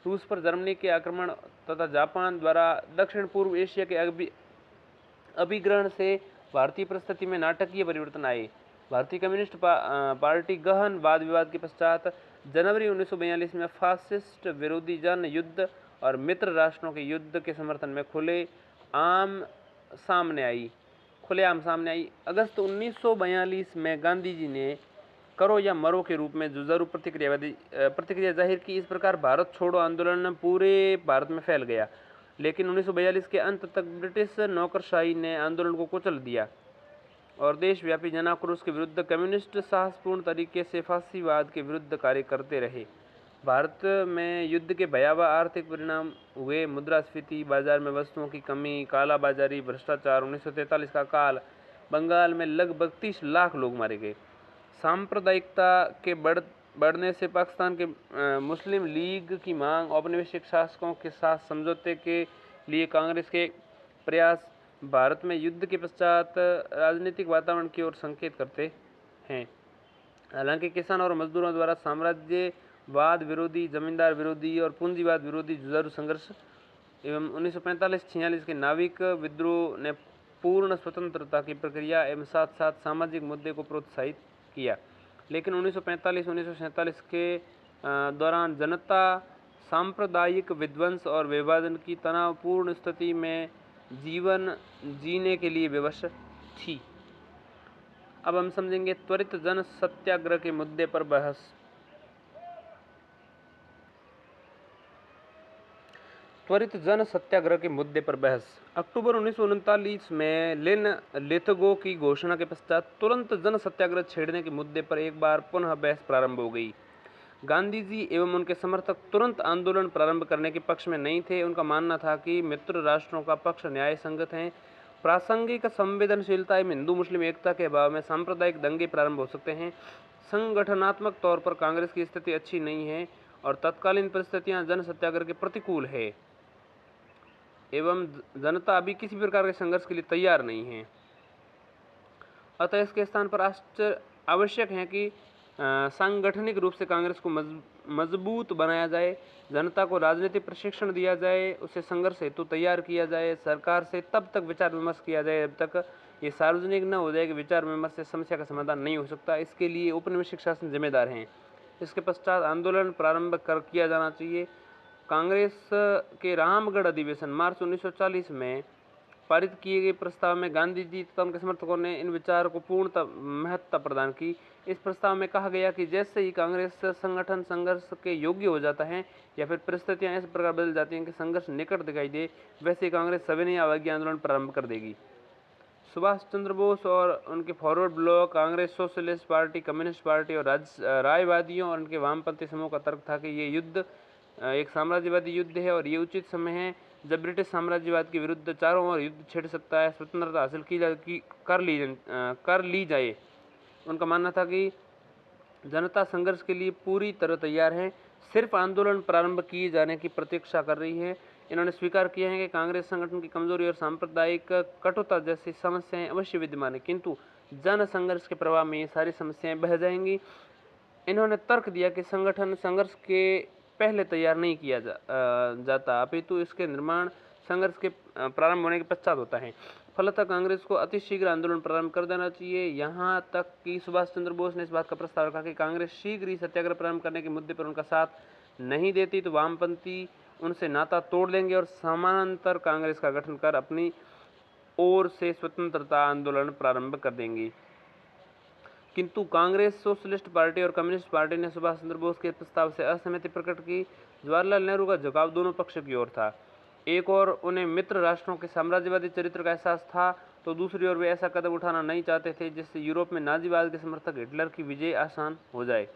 रूस पर जर्मनी के आक्रमण तथा जापान द्वारा दक्षिण पूर्व एशिया के अभिग्रहण से भारतीय परिस्थिति में नाटकीय परिवर्तन आए। भारतीय कम्युनिस्ट पार्टी गहन वाद विवाद के पश्चात जनवरी 1942 में फासिस्ट विरोधी जन युद्ध और मित्र राष्ट्रों के युद्ध के समर्थन में खुलेआम सामने आई। अगस्त 1942 में गांधी जी ने करो या मरो के रूप में जुझारू प्रतिक्रिया जाहिर की। इस प्रकार भारत छोड़ो आंदोलन पूरे भारत में फैल गया, लेकिन 1942 के अंत तक ब्रिटिश नौकरशाही ने आंदोलन को कुचल दिया और देशव्यापी जनाक्रोश के विरुद्ध कम्युनिस्ट साहसपूर्ण तरीके से फांसीवाद के विरुद्ध कार्य करते रहे। भारत में युद्ध के भयावह आर्थिक परिणाम हुए। मुद्रास्फीति, बाजार में वस्तुओं की कमी, कालाबाजारी, भ्रष्टाचार। 1943 का काल, बंगाल में लगभग 30 लाख लोग मारे गए। सांप्रदायिकता के बढ़ने से पाकिस्तान के मुस्लिम लीग की मांग, औपनिवेशिक शासकों के साथ समझौते के लिए कांग्रेस के प्रयास भारत में युद्ध के पश्चात राजनीतिक वातावरण की ओर संकेत करते हैं। हालांकि किसान और मजदूरों द्वारा साम्राज्यवाद विरोधी, जमींदार विरोधी और पूंजीवाद विरोधी जुझारू संघर्ष एवं 1945-46 के नाविक विद्रोह ने पूर्ण स्वतंत्रता की प्रक्रिया एवं साथ साथ सामाजिक मुद्दे को प्रोत्साहित किया, लेकिन 1945-1947 के दौरान जनता सांप्रदायिक विध्वंस और विभाजन की तनावपूर्ण स्थिति में जीवन जीने के लिए विवश थी। अब हम समझेंगे त्वरित जन सत्याग्रह के मुद्दे पर बहस। अक्टूबर 1939 में लेनिन लिथुगो की घोषणा के पश्चात तुरंत जन सत्याग्रह छेड़ने के मुद्दे पर एक बार पुनः बहस प्रारंभ हो गई। गांधी जी एवं उनके समर्थक तुरंत आंदोलन प्रारंभ करने के पक्ष में नहीं थे। उनका मानना था कि मित्र राष्ट्रों का पक्ष न्याय संगत है। प्रासंगिक संवेदनशीलता एवं हिंदू मुस्लिम एकता के अभाव में सांप्रदायिक दंगे प्रारंभ हो सकते हैं। संगठनात्मक तौर पर कांग्रेस की स्थिति अच्छी नहीं है और तत्कालीन परिस्थितियां जन सत्याग्रह के प्रतिकूल है एवं जनता अभी किसी प्रकार के संघर्ष के लिए तैयार नहीं है। अतः इसके स्थान पर आवश्यक है कि सांगठनिक रूप से कांग्रेस को मजबूत बनाया जाए, जनता को राजनीतिक प्रशिक्षण दिया जाए, उसे संघर्ष हेतु तैयार किया जाए, सरकार से तब तक विचार विमर्श किया जाए जब तक ये सार्वजनिक न हो जाए कि विचार विमर्श से समस्या का समाधान नहीं हो सकता। इसके लिए औपनिवेशिक शासन जिम्मेदार हैं। इसके पश्चात आंदोलन प्रारंभ किया जाना चाहिए। कांग्रेस के रामगढ़ अधिवेशन मार्च 1940 में पारित किए गए प्रस्ताव में गांधी जी तथा उनके समर्थकों ने इन विचार को पूर्णतः महत्ता प्रदान की। इस प्रस्ताव में कहा गया कि जैसे ही कांग्रेस संगठन संघर्ष के योग्य हो जाता है या फिर परिस्थितियां इस प्रकार बदल जाती हैं कि संघर्ष निकट दिखाई दे, वैसे ही कांग्रेस सविनय अवज्ञा आंदोलन प्रारंभ कर देगी। सुभाष चंद्र बोस और उनके forward block, Congress, socialist party, communist party और रायवादियों और उनके वामपंथी समूह का तर्क था कि ये युद्ध एक साम्राज्यवादी युद्ध है और ये उचित समय है जब ब्रिटिश साम्राज्यवाद के विरुद्ध चारों ओर युद्ध छिड़ सकता है, स्वतंत्रता हासिल कर ली जाए। उनका मानना था कि जनता संघर्ष के लिए पूरी तरह तैयार है, सिर्फ आंदोलन प्रारंभ किए जाने की प्रतीक्षा कर रही है। इन्होंने स्वीकार किया है कि कांग्रेस संगठन की कमजोरी और सांप्रदायिक कटुता जैसी समस्याएं अवश्य विद्यमान है, किंतु जन संघर्ष के प्रभाव में ये सारी समस्याएं बह जाएंगी। इन्होंने तर्क दिया कि संगठन संघर्ष के पहले तैयार नहीं किया जाता, अपितु इसके निर्माण संघर्ष के प्रारंभ होने के पश्चात होता है। फलतः कांग्रेस को अतिशीघ्र आंदोलन प्रारंभ कर देना चाहिए। यहाँ तक कि सुभाष चंद्र बोस ने इस बात का प्रस्ताव रखा कि कांग्रेस शीघ्र ही सत्याग्रह प्रारंभ करने के मुद्दे पर उनका साथ नहीं देती तो वामपंथी उनसे नाता तोड़ लेंगे और समानांतर कांग्रेस का गठन कर अपनी ओर से स्वतंत्रता आंदोलन प्रारंभ कर देंगी। किंतु कांग्रेस, सोशलिस्ट पार्टी और कम्युनिस्ट पार्टी ने सुभाष चंद्र बोस के प्रस्ताव से असहमति प्रकट की। जवाहरलाल नेहरू का झुकाव दोनों पक्षों की ओर था। एक और उन्हें मित्र राष्ट्रों के साम्राज्यवादी चरित्र का एहसास था, तो दूसरी ओर वे ऐसा कदम उठाना नहीं चाहते थे जिससे यूरोप में नाजीवाद के समर्थक हिटलर की विजय आसान हो जाए।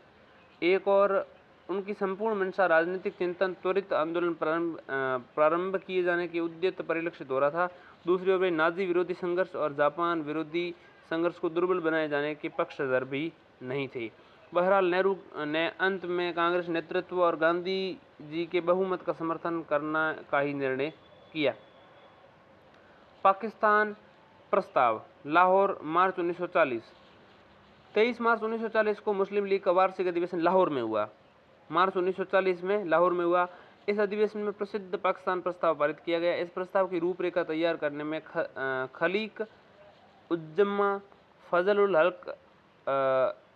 एक और उनकी संपूर्ण मंशा राजनीतिक चिंतन, त्वरित आंदोलन प्रारंभ किए जाने की उद्यत परिलक्षित हो रहा था। दूसरी ओर वे नाजी विरोधी संघर्ष और जापान विरोधी संघर्ष को दुर्बल बनाए जाने के पक्षधर भी नहीं थे। बहरहाल नेहरू ने अंत में कांग्रेस नेतृत्व और गांधी जी के बहुमत का समर्थन करना का ही निर्णय किया। पाकिस्तान प्रस्ताव, लाहौर, मार्च 1940। 23 मार्च 1940 को मुस्लिम लीग का वार्षिक अधिवेशन लाहौर में हुआ। मार्च 1940 में लाहौर में हुआ। इस अधिवेशन में प्रसिद्ध पाकिस्तान प्रस्ताव पारित किया गया। इस प्रस्ताव की रूपरेखा तैयार करने में खलीक उज्जमा, फजल उल हक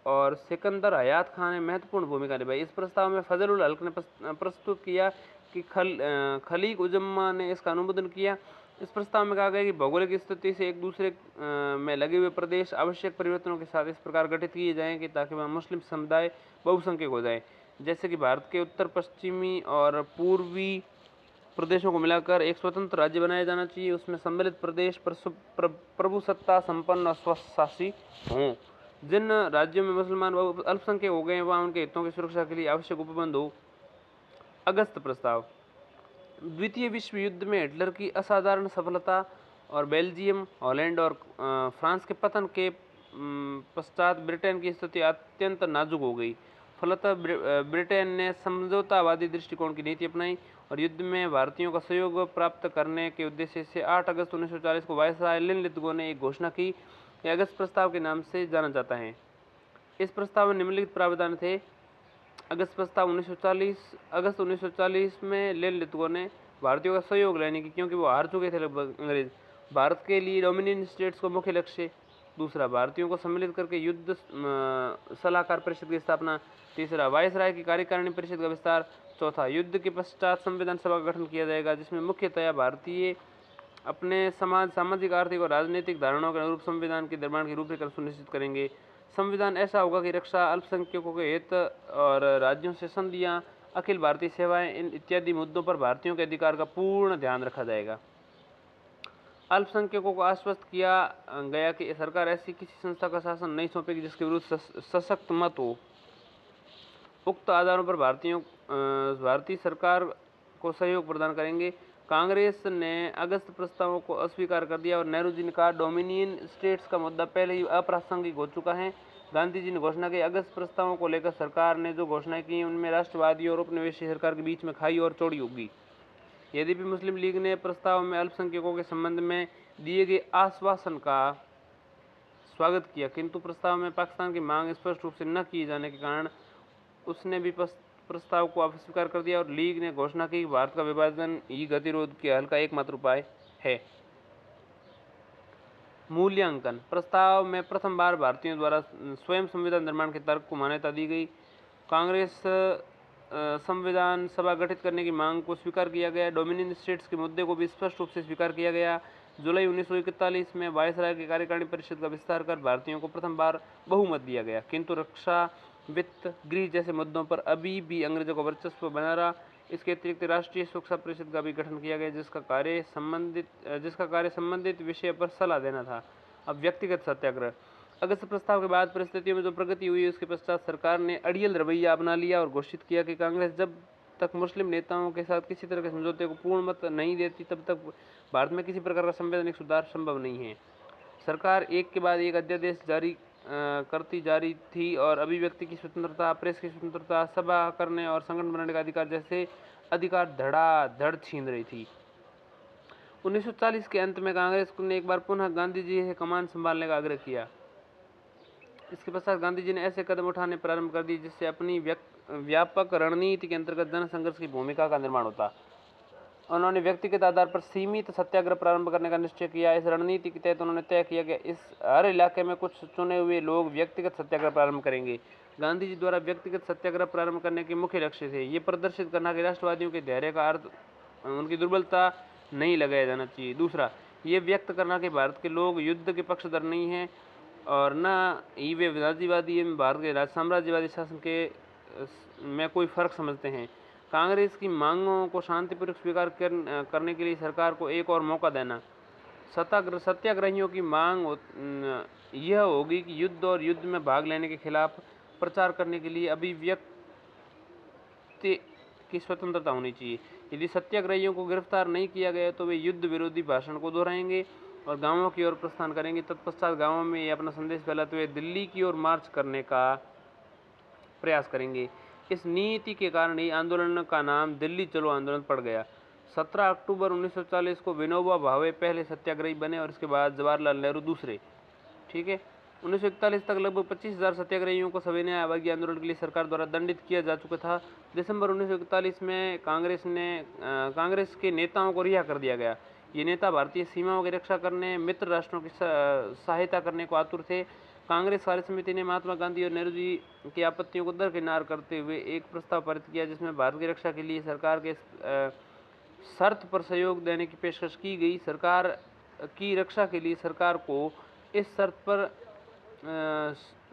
और सिकंदर हयात खान ने महत्वपूर्ण भूमिका निभाई। इस प्रस्ताव में फजल उल हक ने प्रस्तुत किया कि खलीक उज्जमा ने इसका अनुमोदन किया। इस प्रस्ताव में कहा गया कि भौगोलिक स्थिति से एक दूसरे में लगे हुए प्रदेश आवश्यक परिवर्तनों के साथ इस प्रकार गठित किए जाएं कि ताकि वह मुस्लिम समुदाय बहुसंख्यक हो जाए, जैसे कि भारत के उत्तर पश्चिमी और पूर्वी प्रदेशों को मिलाकर एक स्वतंत्र राज्य बनाया जाना चाहिए। उसमें सम्मिलित प्रदेश प्रभुसत्ता संपन्न और स्वशासी हों। जिन राज्यों में मुसलमान अल्पसंख्यक हो गए वहाँ उनके हितों की सुरक्षा के लिए आवश्यक उपबंध हो। अगस्त प्रस्ताव, द्वितीय विश्व युद्ध में हिटलर की असाधारण सफलता और बेल्जियम, हॉलैंड और फ्रांस के पतन के पश्चात ब्रिटेन की स्थिति अत्यंत नाजुक हो गई। फलतः ब्रिटेन ने समझौतावादी दृष्टिकोण की नीति अपनाई और युद्ध में भारतीयों का सहयोग प्राप्त करने के उद्देश्य से 8 अगस्त 1940 को वायसराय लिनलिथगो ने एक घोषणा की। यह अगस्त प्रस्ताव के नाम से जाना जाता है। इस प्रस्ताव में निम्नलिखित प्रावधान थे। अगस्त प्रस्ताव 1940, अगस्त 1940 में लिनलिथगो ने भारतीयों का सहयोग लेने की, क्योंकि वो हार चुके थे लगभग अंग्रेज। भारत के लिए डोमिनियन स्टेट्स को मुख्य लक्ष्य। दूसरा, भारतीयों को सम्मिलित करके युद्ध सलाहकार परिषद की स्थापना। तीसरा, वायसराय की कार्यकारिणी परिषद का विस्तार। चौथा, युद्ध के पश्चात संविधान सभा का गठन किया जाएगा जिसमें मुख्यतया भारतीय अपने सामाजिक, आर्थिक और राजनीतिक धारणाओं के अनुरूप संविधान के निर्माण की रूपरेखा सुनिश्चित करेंगे। संविधान ऐसा होगा कि रक्षा, अल्पसंख्यकों के हित और राज्यों से संधियां, अखिल भारतीय सेवाएं, इन इत्यादि मुद्दों पर भारतीयों के अधिकार का पूर्ण ध्यान रखा जाएगा। अल्पसंख्यकों को आश्वस्त किया गया कि सरकार ऐसी किसी संस्था का शासन नहीं सौंपेगी जिसके विरुद्ध सशक्त मत हो। उक्त आधारों पर भारतीय सरकार को सहयोग प्रदान करेंगे। कांग्रेस ने अगस्त प्रस्तावों को अस्वीकार कर दिया और नेहरू जी ने कहा डोमिनियन स्टेट्स का मुद्दा पहले ही अप्रासंगिक हो चुका है। गांधी जी ने घोषणा की, अगस्त प्रस्तावों को लेकर सरकार ने जो घोषणाएं की उनमें राष्ट्रवादी और उपनिवेशी सरकार के बीच में खाई और चौड़ी होगी। यद्यपि मुस्लिम लीग ने प्रस्ताव में अल्पसंख्यकों के संबंध में दिए गए आश्वासन का स्वागत किया, किंतु प्रस्ताव में पाकिस्तान की मांग स्पष्ट रूप से न किए जाने के कारण उसने भी प्रस्ताव को अस्वीकार कर दिया और लीग ने घोषणा की कि भारत का विभाजन ही गतिरोध के हल का एकमात्र उपाय है। मूल्यांकन, प्रस्ताव में प्रथम बार भारतीयों द्वारा स्वयं संविधान निर्माण के तर्क को मान्यता दी गई। कांग्रेस संविधान सभा गठित करने की मांग को स्वीकार किया गया। डोमिनियन स्टेट्स के मुद्दे को भी स्पष्ट रूप से स्वीकार किया गया। जुलाई 1941 में वायसराय की कार्यकारिणी परिषद का विस्तार कर भारतीयों को प्रथम बार बहुमत दिया गया, किंतु रक्षा, वित्त, गृह जैसे मुद्दों पर अभी भी अंग्रेजों का वर्चस्व बना रहा। इसके अतिरिक्त राष्ट्रीय सुरक्षा परिषद का भी गठन किया गया, जिसका कार्य संबंधित विषय पर सलाह देना था। अब व्यक्तिगत सत्याग्रह। अगस्त प्रस्ताव के बाद परिस्थितियों में जो प्रगति हुई, उसके पश्चात सरकार ने अड़ियल रवैया अपना लिया और घोषित किया कि कांग्रेस जब तक मुस्लिम नेताओं के साथ किसी तरह के समझौते को पूर्ण मत नहीं देती, तब तक भारत में किसी प्रकार का संवैधानिक सुधार संभव नहीं है। सरकार एक के बाद एक अध्यादेश जारी करती जा रही थी और अभिव्यक्ति की स्वतंत्रता, प्रेस की स्वतंत्रता, सभा करने और संगठन बनाने का अधिकार जैसे अधिकार धड़ाधड़ छीन रही थी। 1940 के अंत में कांग्रेस ने एक बार पुनः गांधी जी से कमान संभालने का आग्रह किया। इसके पश्चात गांधी जी ने ऐसे कदम उठाने प्रारंभ कर दिए जिससे अपनी व्यापक रणनीति के अंतर्गत जन संघर्ष की भूमिका का निर्माण होता। उन्होंने व्यक्तिगत आधार पर सीमित सत्याग्रह प्रारंभ करने का निश्चय किया। इस रणनीति के तहत उन्होंने तय किया कि इस हर इलाके में कुछ चुने हुए लोग व्यक्तिगत सत्याग्रह प्रारंभ करेंगे। गांधी जी द्वारा व्यक्तिगत सत्याग्रह प्रारंभ करने के मुख्य लक्ष्य थे ये प्रदर्शित करना कि राष्ट्रवादियों के धैर्य का अर्थ उनकी दुर्बलता नहीं लगाया जाना चाहिए। दूसरा, ये व्यक्त करना कि भारत के लोग युद्ध के पक्षधर नहीं हैं और न ही वे नाजीवादी एवं भारत के राज साम्राज्यवादी शासन के में कोई फर्क समझते हैं। कांग्रेस की मांगों को शांतिपूर्वक स्वीकार करने के लिए सरकार को एक और मौका देना। सत्याग्रहियों की मांग यह होगी कि युद्ध और युद्ध में भाग लेने के खिलाफ प्रचार करने के लिए अभिव्यक्ति की स्वतंत्रता होनी चाहिए। यदि सत्याग्रहियों को गिरफ्तार नहीं किया गया तो वे युद्ध विरोधी भाषण को दोहराएंगे और गांवों की ओर प्रस्थान करेंगे। तत्पश्चात गांवों में ये अपना संदेश फैलाते हुए दिल्ली की ओर मार्च करने का प्रयास करेंगे। इस नीति के कारण ही आंदोलन का नाम दिल्ली चलो आंदोलन पड़ गया। 17 अक्टूबर 1940 को विनोबा भावे पहले सत्याग्रही बने और इसके बाद जवाहरलाल नेहरू दूसरे। ठीक है। 1941 तक लगभग 25,000 सत्याग्रहियों को सविनय अवज्ञा आंदोलन के लिए सरकार द्वारा दंडित किया जा चुका था। दिसंबर 1941 में कांग्रेस के नेताओं को रिहा कर दिया गया। ये नेता भारतीय सीमाओं की रक्षा करने, मित्र राष्ट्रों की सहायता करने को आतुर थे। कांग्रेस कार्य समिति ने महात्मा गांधी और नेहरू जी की आपत्तियों को दरकिनार करते हुए एक प्रस्ताव पारित किया जिसमें भारत की रक्षा के लिए सरकार के शर्त पर सहयोग देने की पेशकश की गई। सरकार की रक्षा के लिए सरकार को इस शर्त पर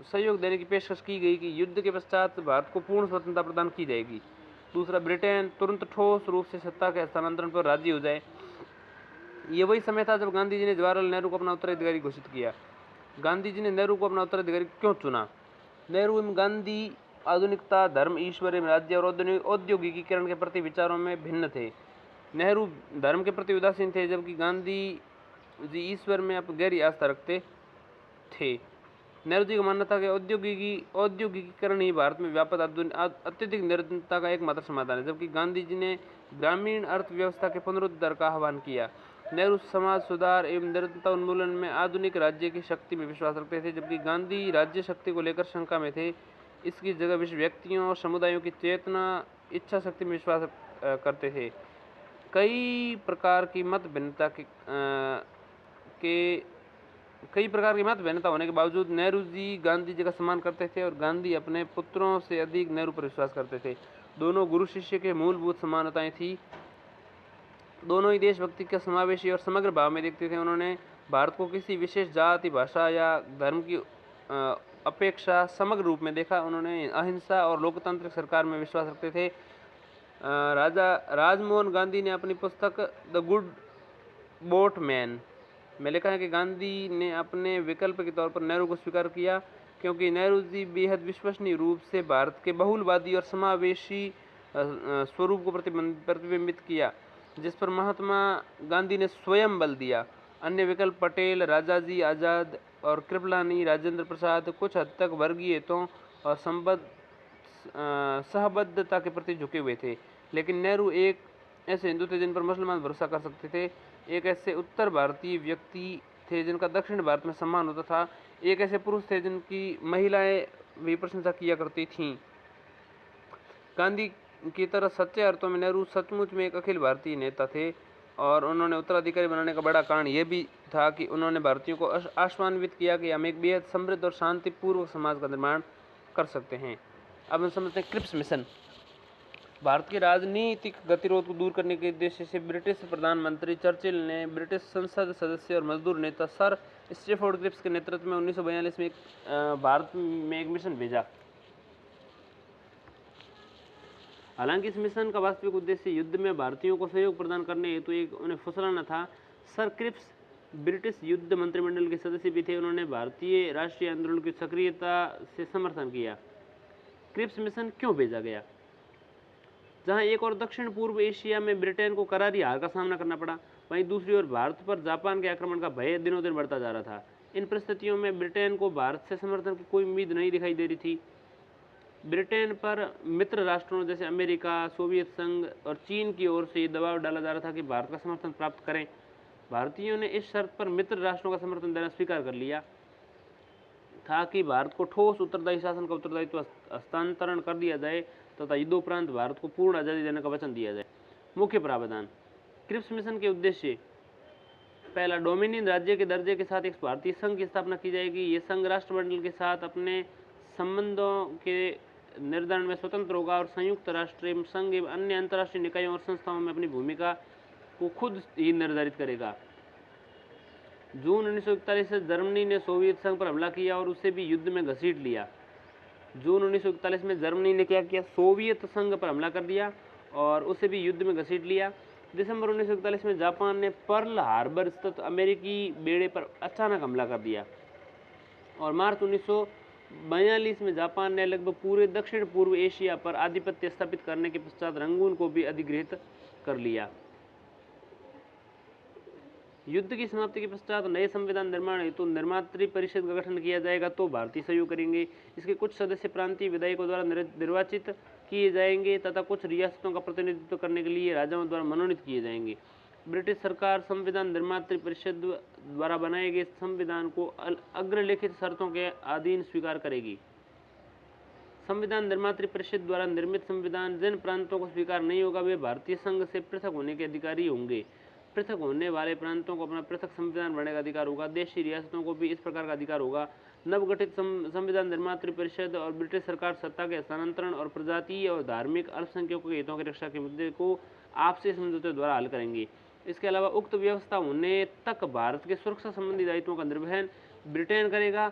सहयोग देने की पेशकश की गई कि युद्ध के पश्चात भारत को पूर्ण स्वतंत्रता प्रदान की जाएगी। दूसरा, ब्रिटेन तुरंत ठोस रूप से सत्ता के हस्तांतरण पर राजी हो जाए। ये वही समय था जब गांधी जी ने जवाहरलाल नेहरू को अपना उत्तराधिकारी घोषित किया। गांधी जी ने नेहरू को अपना उत्तराधिकारी क्यों चुना? नेहरू एवं गांधी आधुनिकता, धर्म, ईश्वर एवं राज्य और औद्योगिकीकरण के प्रति विचारों में भिन्न थे। नेहरू धर्म के प्रति उदासीन थे जबकि गांधी जी ईश्वर में गहरी आस्था रखते थे। नेहरू जी का मानना था कि औद्योगिकीकरण ही भारत में व्यापक अत्यधिक निर्धनता का एकमात्र समाधान है, जबकि गांधी जी ने ग्रामीण अर्थव्यवस्था के पुनरुद्धार का आह्वान किया। नेहरू समाज सुधार एवं निर्धनता उन्मूलन में आधुनिक राज्य की शक्ति में विश्वास रखते थे, जबकि गांधी राज्य शक्ति को लेकर शंका में थे। इसकी जगह विश्व व्यक्तियों और समुदायों की चेतना, इच्छा शक्ति में विश्वास करते थे। कई प्रकार की मत भिन्नता होने के बावजूद नेहरू जी गांधी जी का सम्मान करते थे और गांधी अपने पुत्रों से अधिक नेहरू पर विश्वास करते थे। दोनों गुरु शिष्य के मूलभूत समानताएं थी। दोनों ही देशभक्ति का समावेशी और समग्र भाव में देखते थे। उन्होंने भारत को किसी विशेष जाति, भाषा या धर्म की अपेक्षा समग्र रूप में देखा। उन्होंने अहिंसा और लोकतांत्रिक सरकार में विश्वास रखते थे। राजा राजमोहन गांधी ने अपनी पुस्तक द गुड बोटमैन में लिखा है कि गांधी ने अपने विकल्प के तौर पर नेहरू को स्वीकार किया क्योंकि नेहरू जी बेहद विश्वसनीय रूप से भारत के बहुलवादी और समावेशी स्वरूप को प्रतिबिंबित किया, जिस पर महात्मा गांधी ने स्वयं बल दिया। अन्य विकल्प पटेल, राजाजी, आज़ाद और कृपलानी, राजेंद्र प्रसाद कुछ हद तक वर्गीय हितों और सहबद्धता के प्रति झुके हुए थे, लेकिन नेहरू एक ऐसे हिंदू थे जिन पर मुसलमान भरोसा कर सकते थे, एक ऐसे उत्तर भारतीय व्यक्ति थे जिनका दक्षिण भारत में सम्मान होता था, एक ऐसे पुरुष थे जिनकी महिलाएं भी प्रशंसा किया करती थीं। गांधी की तरह सच्चे अर्थों में नेहरू सचमुच में एक अखिल भारतीय नेता थे और उन्होंने उत्तराधिकारी बनाने का बड़ा कारण यह भी था कि उन्होंने भारतीयों को आश्वान्वित किया कि हम एक बेहद समृद्ध और शांतिपूर्वक समाज का निर्माण कर सकते हैं। अब हम समझते हैं क्रिप्स मिशन। भारत के राजनीतिक गतिरोध को दूर करने के उद्देश्य से ब्रिटिश प्रधानमंत्री चर्चिल ने ब्रिटिश संसद सदस्य और मजदूर नेता सर स्टैफोर्ड क्रिप्स के नेतृत्व में 1942 में भारत में एक मिशन भेजा। हालांकि इस मिशन का वास्तविक उद्देश्य युद्ध में भारतीयों को सहयोग प्रदान करने हेतु उन्हें फुसलाना था। सर क्रिप्स ब्रिटिश युद्ध मंत्रिमंडल के सदस्य भी थे। उन्होंने भारतीय राष्ट्रीय आंदोलन की सक्रियता से समर्थन किया। क्रिप्स मिशन क्यों भेजा गया? जहां एक और दक्षिण पूर्व एशिया में ब्रिटेन को करारी हार का सामना करना पड़ा, वहीं दूसरी ओर भारत पर जापान के आक्रमण का भय दिनों दिन बढ़ता जा रहा था। इन परिस्थितियों में ब्रिटेन को भारत से समर्थन की कोई उम्मीद नहीं दिखाई दे रही थी। ब्रिटेन पर मित्र राष्ट्रों जैसे अमेरिका, सोवियत संघ और चीन की ओर से दबाव डाला जा रहा था कि भारत का समर्थन प्राप्त करें। भारतीयों ने इस शर्त पर मित्र राष्ट्रों का समर्थन देना स्वीकार कर लिया था कि भारत को ठोस उत्तरदायी शासन का उत्तरदायित्व हस्तांतरण कर दिया जाए तथा युद्धोपरांत भारत को पूर्ण आज़ादी देने का वचन दिया जाए। मुख्य प्रावधान। क्रिप्स मिशन के उद्देश्य: पहला, डोमिनियन राज्य के दर्जे के साथ एक भारतीय संघ की स्थापना की जाएगी। ये संघ राष्ट्रमंडल के साथ अपने संबंधों के निर्धारण में स्वतंत्र होगा और संयुक्त राष्ट्र संघ एवं अन्य अंतर्राष्ट्रीय निकायों और संस्थाओं में अपनी भूमिका को खुद ही निर्धारित करेगा। जून 1941 से जर्मनी ने सोवियत संघ पर हमला किया और उसे भी युद्ध में घसीट लिया। जून 1941 में जर्मनी ने क्या किया? सोवियत संघ पर हमला कर दिया और उसे भी युद्ध में घसीट लिया। दिसंबर 1941 में जापान ने पर्ल हार्बर स्थित अमेरिकी बेड़े पर अचानक हमला कर दिया और मार्च 1942 में जापान ने लगभग पूरे दक्षिण पूर्व एशिया पर आधिपत्य स्थापित करने के पश्चात रंगून को भी अधिग्रहित कर लिया। युद्ध की समाप्ति के पश्चात नए संविधान निर्माण हेतु निर्मात्री परिषद का गठन किया जाएगा तो भारतीय सहयोग करेंगे। इसके कुछ सदस्य प्रांतीय विधायकों द्वारा निर्वाचित किए जाएंगे तथा कुछ रियासतों का प्रतिनिधित्व करने के लिए राजाओं द्वारा मनोनीत किए जाएंगे। ब्रिटिश सरकार संविधान निर्मात्री परिषद द्वारा बनाए गए संविधान को अग्रलिखित शर्तों के अधीन स्वीकार करेगी। संविधान निर्मात्री परिषद द्वारा निर्मित संविधान जिन प्रांतों को स्वीकार नहीं होगा वे भारतीय संघ से पृथक होने के अधिकारी होंगे। पृथक होने वाले प्रांतों को अपना पृथक संविधान बनाने का अधिकार होगा। देशी रियासतों को भी इस प्रकार का अधिकार होगा। नवगठित संविधान निर्मात्री परिषद और ब्रिटिश सरकार सत्ता के हस्तांतरण और प्रजातीय और धार्मिक अल्पसंख्यकों के हितों की रक्षा के मुद्दे को आपसी समझौते द्वारा हल करेंगे। इसके अलावा उक्त व्यवस्था होने तक भारत के सुरक्षा संबंधी दायित्वों का निर्वहन ब्रिटेन करेगा।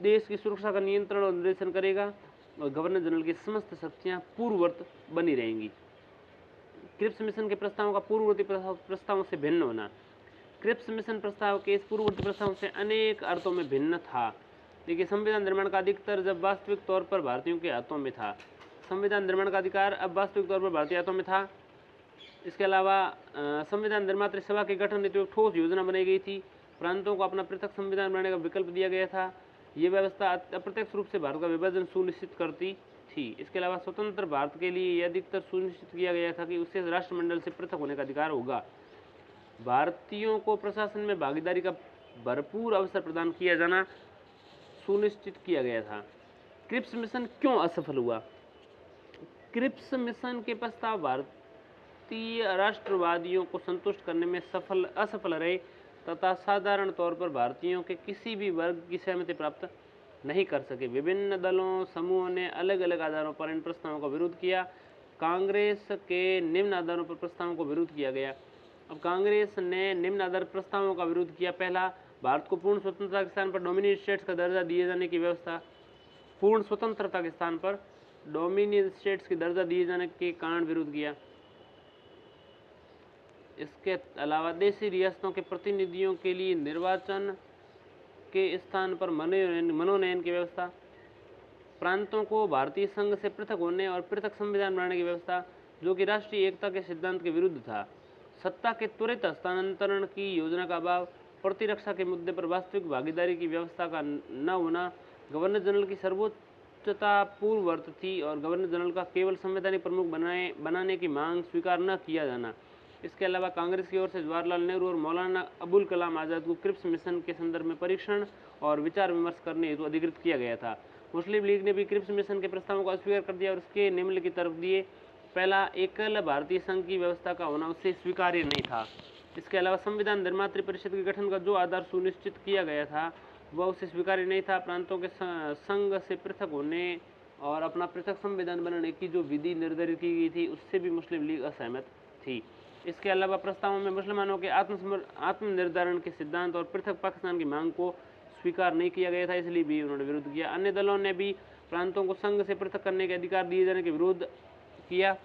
देश की सुरक्षा का नियंत्रण और निर्देशन करेगा और गवर्नर जनरल की समस्त शक्तियां पूर्ववत बनी रहेंगी। क्रिप्स मिशन के प्रस्तावों का पूर्ववर्ती प्रस्तावों से भिन्न होना। क्रिप्स मिशन प्रस्ताव के इस पूर्ववर्ती प्रस्तावों से अनेक अर्थों में भिन्न था। देखिए, संविधान निर्माण का अधिकार जब वास्तविक तौर पर भारतीयों के हाथों में था। संविधान निर्माण का अधिकार अब वास्तविक तौर पर भारतीय हाथों में था। इसके अलावा संविधान निर्मात्री सभा के गठन हेतु एक ठोस योजना बनाई गई थी। प्रांतों को अपना पृथक संविधान बनाने का विकल्प दिया गया था। ये व्यवस्था अप्रत्यक्ष रूप से भारत का विभाजन सुनिश्चित करती थी। इसके अलावा स्वतंत्र भारत के लिए यह अधिकतर सुनिश्चित किया गया था कि उससे राष्ट्रमंडल से पृथक होने का अधिकार होगा। भारतीयों को प्रशासन में भागीदारी का भरपूर अवसर प्रदान किया जाना सुनिश्चित किया गया था। क्रिप्स मिशन क्यों असफल हुआ? क्रिप्स मिशन के प्रस्ताव भारतीय राष्ट्रवादियों को संतुष्ट करने में असफल रहे तथा साधारण तौर पर भारतीयों के किसी भी वर्ग की सहमति प्राप्त नहीं कर सके। विभिन्न दलों समूहों ने अलग अलग आधारों पर इन प्रस्तावों का विरोध किया। कांग्रेस के निम्न आधारों पर प्रस्तावों को विरोध किया गया। अब कांग्रेस ने निम्न आधार प्रस्तावों का विरोध किया। पहला, भारत को पूर्ण स्वतंत्रता के स्थान पर डोमिनियन स्टेट्स का दर्जा दिए जाने की व्यवस्था। पूर्ण स्वतंत्रता के स्थान पर डोमिनियन स्टेट्स की दर्जा दिए जाने के कारण विरोध किया। इसके अलावा देशी रियासतों के प्रतिनिधियों के लिए निर्वाचन के स्थान पर मनोनयन की व्यवस्था। प्रांतों को भारतीय संघ से पृथक होने और पृथक संविधान बनाने की व्यवस्था, जो कि राष्ट्रीय एकता के सिद्धांत के विरुद्ध था। सत्ता के त्वरित हस्तांतरण की योजना का अभाव, प्रतिरक्षा के मुद्दे पर वास्तविक भागीदारी की व्यवस्था का न होना, गवर्नर जनरल की सर्वोच्चता पूर्ववर्त थी और गवर्नर जनरल का केवल संवैधानिक प्रमुख बनाने की मांग स्वीकार न किया जाना। इसके अलावा कांग्रेस की ओर से जवाहरलाल नेहरू और मौलाना अबुल कलाम आज़ाद को क्रिप्स मिशन के संदर्भ में परीक्षण और विचार विमर्श करने हेतु अधिकृत किया गया था। मुस्लिम लीग ने भी क्रिप्स मिशन के प्रस्तावों को अस्वीकार कर दिया और उसके निम्नलिखित तरफ दिए। पहला, एकल भारतीय संघ की व्यवस्था का होना उसे स्वीकार्य नहीं था। इसके अलावा संविधान निर्मात्री परिषद के गठन का जो आधार सुनिश्चित किया गया था वह उसे स्वीकार्य नहीं था। प्रांतों के संघ से पृथक होने और अपना पृथक संविधान बनाने की जो विधि निर्धारित की गई थी उससे भी मुस्लिम लीग असहमत थी। इसके अलावा प्रस्तावों में मुसलमानों के आत्मनिर्धारण के सिद्धांत और पृथक पाकिस्तान की मांग को स्वीकार नहीं किया गया था, इसलिए भी उन्होंने विरोध किया। अन्य दलों ने भी प्रांतों को संघ से पृथक करने के अधिकार दिए जाने के विरोध किया।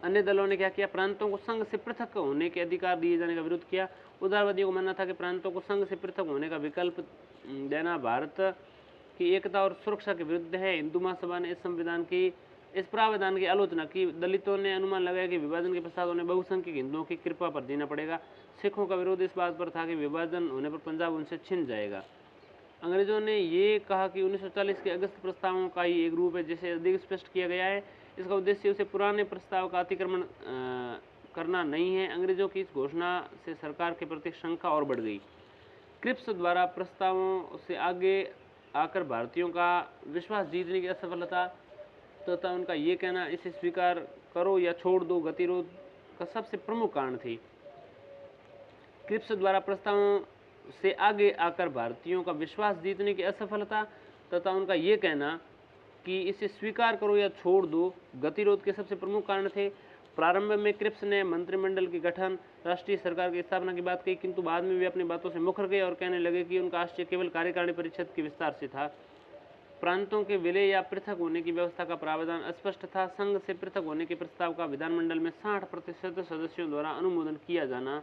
अन्य दलों ने क्या किया, प्रांतों को संघ से पृथक होने के अधिकार दिए जाने का विरोध किया। उदारवादियों को मानना था कि प्रांतों को संघ से पृथक होने का विकल्प देना भारत की एकता और सुरक्षा के विरुद्ध है। हिंदू महासभा ने इस प्रावधान की आलोचना की। दलितों ने अनुमान लगाया कि विभाजन के पश्चात उन्हें बहुसंख्यक हिंदुओं की कृपा पर जीना पड़ेगा। सिखों का विरोध इस बात पर था कि विभाजन होने पर पंजाब उनसे छिन जाएगा। अंग्रेजों ने ये कहा कि 1940 के अगस्त प्रस्तावों का ही एक रूप है जिसे अधिक स्पष्ट किया गया है। इसका उद्देश्य उसे पुराने प्रस्ताव का अतिक्रमण करना नहीं है। अंग्रेजों की इस घोषणा से सरकार के प्रति शंका और बढ़ गई। क्रिप्स द्वारा प्रस्तावों से आगे आकर भारतीयों का विश्वास जीतने की असफलता तथा उनका ये कहना इसे स्वीकार करो या छोड़ दो गतिरोध का सबसे प्रमुख कारण थी। क्रिप्स द्वारा प्रस्तावों से आगे आकर भारतीयों का विश्वास जीतने की असफलता तथा उनका ये कहना कि इसे स्वीकार करो या छोड़ दो गतिरोध के सबसे प्रमुख कारण थे। प्रारंभ में क्रिप्स ने मंत्रिमंडल के गठन, राष्ट्रीय सरकार की स्थापना की बात कही, किंतु बाद में वे अपनी बातों से मुकर गए और कहने लगे कि उनका आशय केवल कार्यकारिणी परिषद के विस्तार से था। प्रांतों के विलय या पृथक होने की व्यवस्था का प्रावधान अस्पष्ट था। संघ से पृथक होने के प्रस्ताव का विधानमंडल में 60% सदस्यों द्वारा अनुमोदन किया जाना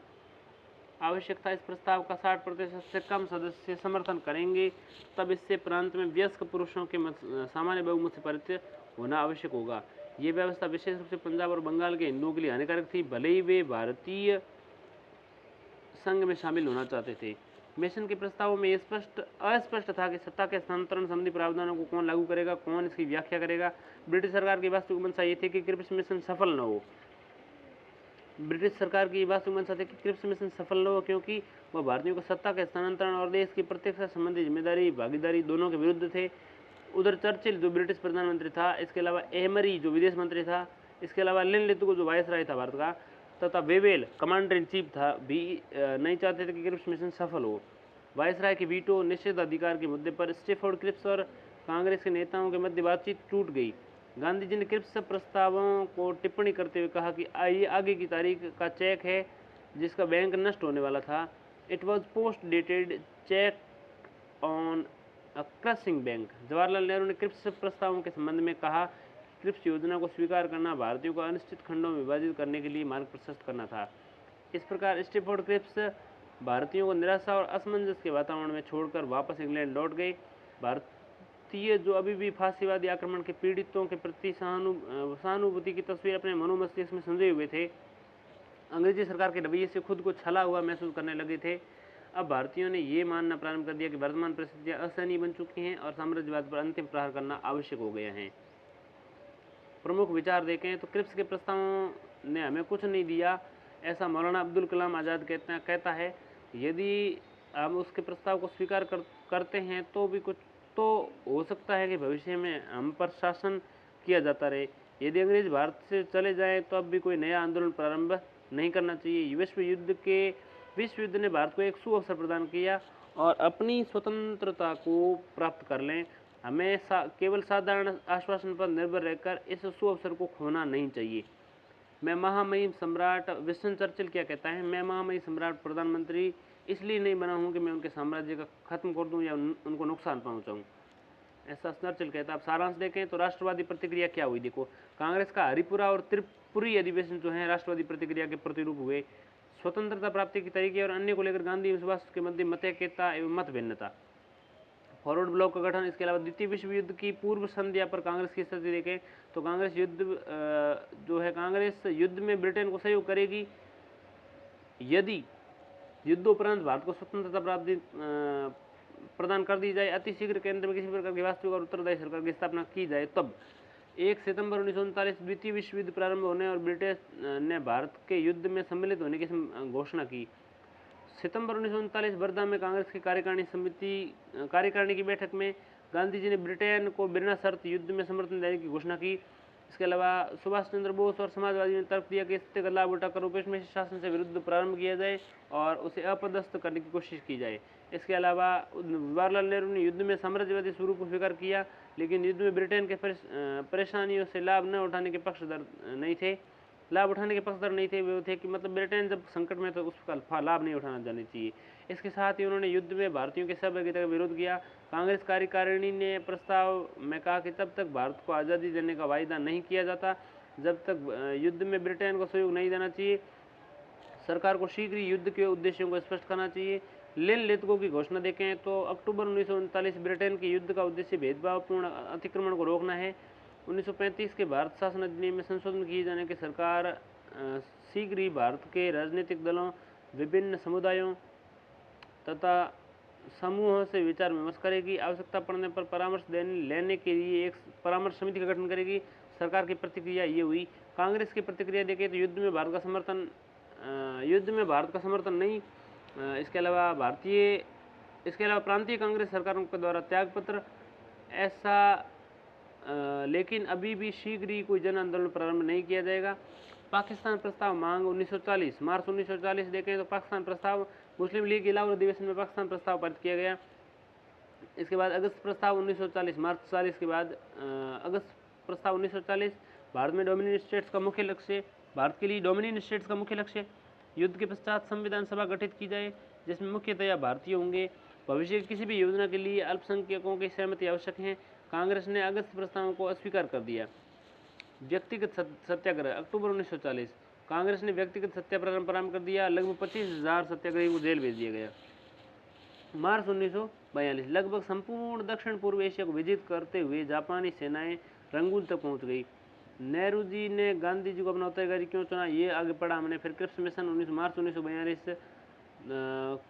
आवश्यक था। इस प्रस्ताव का 60% से कम सदस्य समर्थन करेंगे तब इससे प्रांत में वयस्क पुरुषों के सामान्य बहुमत से परिचय होना आवश्यक होगा। ये व्यवस्था विशेष रूप से पंजाब और बंगाल के हिंदुओं के लिए हानिकारक थी, भले ही वे भारतीय संघ में शामिल होना चाहते थे। मिशन के प्रस्तावों में अस्पष्ट था कि सत्ता के हस्तांतरण संबंधी प्रावधानों को कौन लागू करेगा, कौन इसकी व्याख्या करेगा। ब्रिटिश सरकार की वास्तविक मंशा ये थी कि क्रिप्स मिशन सफल न हो। ब्रिटिश सरकार की वास्तविक मंशा थी कि क्रिप्स मिशन सफल न हो क्योंकि वह भारतीयों को सत्ता के हस्तांतरण और देश की प्रत्यक्ष संबंधी जिम्मेदारी भागीदारी दोनों के विरुद्ध थे। उधर चर्चिल जो ब्रिटिश प्रधानमंत्री था, इसके अलावा एमरी जो विदेश मंत्री था, इसके अलावा लिनलिथगो जो वायसराय था भारत का, तथा वेवेल कमांडर इन चीफ था, भी नहीं चाहते थे कि क्रिप्स मिशन सफल हो। वायसराय के वीटो निषेधाधिकार के मुद्दे पर स्टैफोर्ड क्रिप्स और कांग्रेस के नेताओं के मध्य बातचीत टूट गई। गांधी जी ने क्रिप्स प्रस्तावों को टिप्पणी करते हुए कहा कि ये आगे की तारीख का चेक है जिसका बैंक नष्ट होने वाला था। It was post dated cheque on a crushing bank. Jawaharlal Nehru ने क्रिप्स प्रस्तावों के संबंध में कहा, क्रिप्स योजना को स्वीकार करना भारतीयों को अनिश्चित खंडों में विभाजित करने के लिए मार्ग प्रशस्त करना था। इस प्रकार स्टैफोर्ड क्रिप्स भारतीयों को निराशा और असमंजस के वातावरण में छोड़कर वापस इंग्लैंड लौट गए। भारतीय जो अभी भी फांसीवादी आक्रमण के पीड़ितों के प्रति सहानुभूति की तस्वीर अपने मनोमस्तिष्क में संजोए हुए थे, अंग्रेजी सरकार के रवैये से खुद को छला हुआ महसूस करने लगे थे। अब भारतीयों ने ये मानना प्रारंभ कर दिया कि वर्तमान परिस्थितियां असहनीय बन चुकी हैं और साम्राज्यवाद पर अंतिम प्रहार करना आवश्यक हो गया है। प्रमुख विचार देखें तो क्रिप्स के प्रस्तावों ने हमें कुछ नहीं दिया, ऐसा मौलाना अब्दुल कलाम आज़ाद कहता है। यदि हम उसके प्रस्ताव को स्वीकार करते हैं तो भी कुछ तो हो सकता है कि भविष्य में हम पर शासन किया जाता रहे। यदि अंग्रेज भारत से चले जाएं तो अब भी कोई नया आंदोलन प्रारंभ नहीं करना चाहिए। विश्व युद्ध ने भारत को एक सुअवसर प्रदान किया और अपनी स्वतंत्रता को प्राप्त कर लें। हमें केवल साधारण आश्वासन पर निर्भर रहकर इस सुअवसर को खोना नहीं चाहिए। मैं महामहिम सम्राट विंस्टन चर्चिल क्या कहता है, मैं महामहिम सम्राट प्रधानमंत्री इसलिए नहीं बना हूँ कि मैं उनके साम्राज्य का खत्म कर दूँ या उनको नुकसान पहुँचाऊँ, ऐसा चर्चिल कहता है। अब सारांश देखें तो राष्ट्रवादी प्रतिक्रिया क्या हुई, देखो कांग्रेस का हरिपुरा और त्रिपुरी अधिवेशन जो है राष्ट्रवादी प्रतिक्रिया के प्रतिरूप हुए। स्वतंत्रता प्राप्ति के तरीके और अन्य को लेकर गांधी विश्वास के मध्य मतैक्यता एवं मत भिन्नता। फॉरवर्ड ब्लॉक का गठन, इसके अलावा द्वितीय विश्व युद्ध की पूर्व संध्या पर कांग्रेस की स्थिति देखें तो कांग्रेस युद्ध में ब्रिटेन को सहयोग करेगी यदि युद्धोपरांत भारत को स्वतंत्रता प्राप्ति प्रदान कर दी जाए, अतिशीघ्र केंद्र में किसी प्रकार की वास्तविक और उत्तरदायी सरकार की स्थापना की जाए। तब 1 सितंबर 1939 द्वितीय विश्व युद्ध प्रारंभ होने और ब्रिटेन ने भारत के युद्ध में सम्मिलित होने की घोषणा की। सितंबर 1939 वर्धा में कांग्रेस की कार्यकारिणी की बैठक में गांधी जी ने ब्रिटेन को बिना शर्त युद्ध में समर्थन देने की घोषणा की। इसके अलावा सुभाष चंद्र बोस और समाजवादी ने तर्क दिया कि स्थिति का लाभ उठाकर उपनिवेशी शासन से विरुद्ध प्रारंभ किया जाए और उसे अपदस्थ करने की कोशिश की जाए। इसके अलावा जवाहरलाल नेहरू ने युद्ध में साम्राज्यवादी स्वरूप को स्वीकार किया, लेकिन युद्ध में ब्रिटेन के परेशानियों से लाभ न उठाने के पक्षधर नहीं थे। लाभ उठाने के पक्षधर नहीं थे, वो थे कि मतलब ब्रिटेन जब संकट में तो उसका लाभ नहीं उठाना जाना चाहिए। इसके साथ ही उन्होंने युद्ध में भारतीयों के सहभागिता का विरोध किया। कांग्रेस कार्यकारिणी ने प्रस्ताव में कहा कि तब तक भारत को आज़ादी देने का वायदा नहीं किया जाता जब तक युद्ध में ब्रिटेन को सहयोग नहीं देना चाहिए। सरकार को शीघ्र ही युद्ध के उद्देश्यों को स्पष्ट करना चाहिए। लेन लेतगो की घोषणा देखें तो अक्टूबर 1939 ब्रिटेन के युद्ध का उद्देश्य भेदभावपूर्ण अतिक्रमण को रोकना है। 1935 के भारत शासन अधिनियम में संशोधन किए जाने की सरकार शीघ्र ही भारत के राजनीतिक दलों, विभिन्न समुदायों तथा समूहों से विचार विमर्श करेगी। आवश्यकता पड़ने पर परामर्श लेने के लिए एक परामर्श समिति का गठन करेगी। सरकार की प्रतिक्रिया ये हुई। कांग्रेस की प्रतिक्रिया देखें तो युद्ध में भारत का समर्थन नहीं। इसके अलावा प्रांतीय कांग्रेस सरकारों के द्वारा त्यागपत्र ऐसा, लेकिन अभी भी शीघ्र ही कोई जन आंदोलन प्रारंभ नहीं किया जाएगा। पाकिस्तान प्रस्ताव मांग 1940 मार्च 1940 देखें तो पाकिस्तान प्रस्ताव, मुस्लिम लीग के लाहौर अधिवेशन में पाकिस्तान प्रस्ताव पारित किया गया। इसके बाद अगस्त प्रस्ताव 1940 मार्च 40 के बाद अगस्त प्रस्ताव 1940 भारत में डोमिनियन स्टेट्स का मुख्य लक्ष्य, भारत के लिए डोमिनियन स्टेट्स का मुख्य लक्ष्य। युद्ध के पश्चात संविधान सभा गठित की जाए जिसमें मुख्यतया भारतीय होंगे। भविष्य की किसी भी योजना के लिए अल्पसंख्यकों की सहमति आवश्यक है। कांग्रेस ने अगस्त प्रस्ताव को अस्वीकार कर दिया। व्यक्तिगत सत्याग्रह अक्टूबर 1940 कांग्रेस ने व्यक्तिगत सत्याग्रह प्रारंभ कर दिया। लगभग 25,000 सत्याग्रही को जेल भेज दिया गया। मार्च 1942 लगभग संपूर्ण दक्षिण पूर्व एशिया को विजित करते हुए जापानी सेनाएं रंगून तक पहुंच गई। नेहरू जी ने गांधी जी को अपना उत्तराधिकारी क्यों चुना, ये आगे पढ़ा हमने। फिर क्रिप्स मिशन मार्च 1942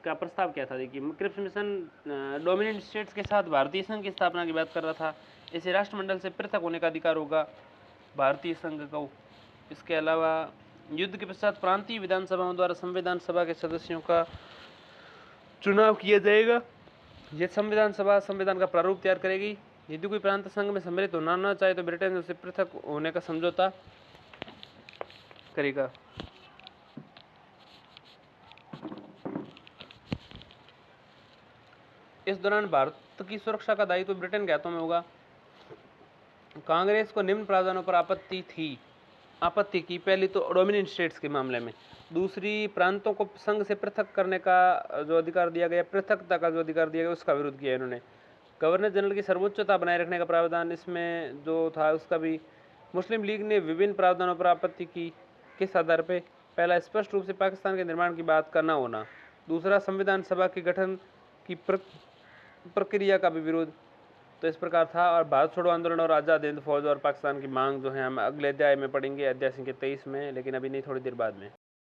का प्रस्ताव क्या था। देखिए, क्रिप्स मिशन डोमिनेंट स्टेट्स के साथ भारतीय संघ की स्थापना की बात कर रहा था। इसे राष्ट्रमंडल से पृथक होने का अधिकार होगा भारतीय संघ को। इसके अलावा युद्ध के पश्चात प्रांतीय विधानसभाओं द्वारा संविधान सभा के सदस्यों का चुनाव किया जाएगा। ये संविधान सभा संविधान का प्रारूप तैयार करेगी। यदि कोई प्रांत संघ में सम्मिलित होना न चाहे तो ब्रिटेन उससे पृथक होने का समझौता करेगा। इस दौरान भारत की सुरक्षा का दायित्व ब्रिटेन के हाथों में होगा। कांग्रेस को निम्न प्रावधानों पर आपत्ति की। पहली तो डोमिनेंट स्टेट्स के मामले में, दूसरी प्रांतों को संघ से पृथक करने का जो अधिकार दिया गया, पृथकता का जो अधिकार दिया गया, उसका विरोध किया इन्होंने। गवर्नर जनरल की सर्वोच्चता बनाए रखने का प्रावधान इसमें जो था उसका भी। मुस्लिम लीग ने विभिन्न प्रावधानों पर आपत्ति की। किस आधार पे? पहला, स्पष्ट रूप से पाकिस्तान के निर्माण की बात का न होना। दूसरा, संविधान सभा के गठन की प्रक्रिया का भी विरोध। तो इस प्रकार था। और भारत छोड़ो आंदोलन और आज़ाद हिंद फौज और पाकिस्तान की मांग जो है हम अगले अध्याय में पढ़ेंगे, अध्याय संख्या 23 में, लेकिन अभी नहीं, थोड़ी देर बाद में।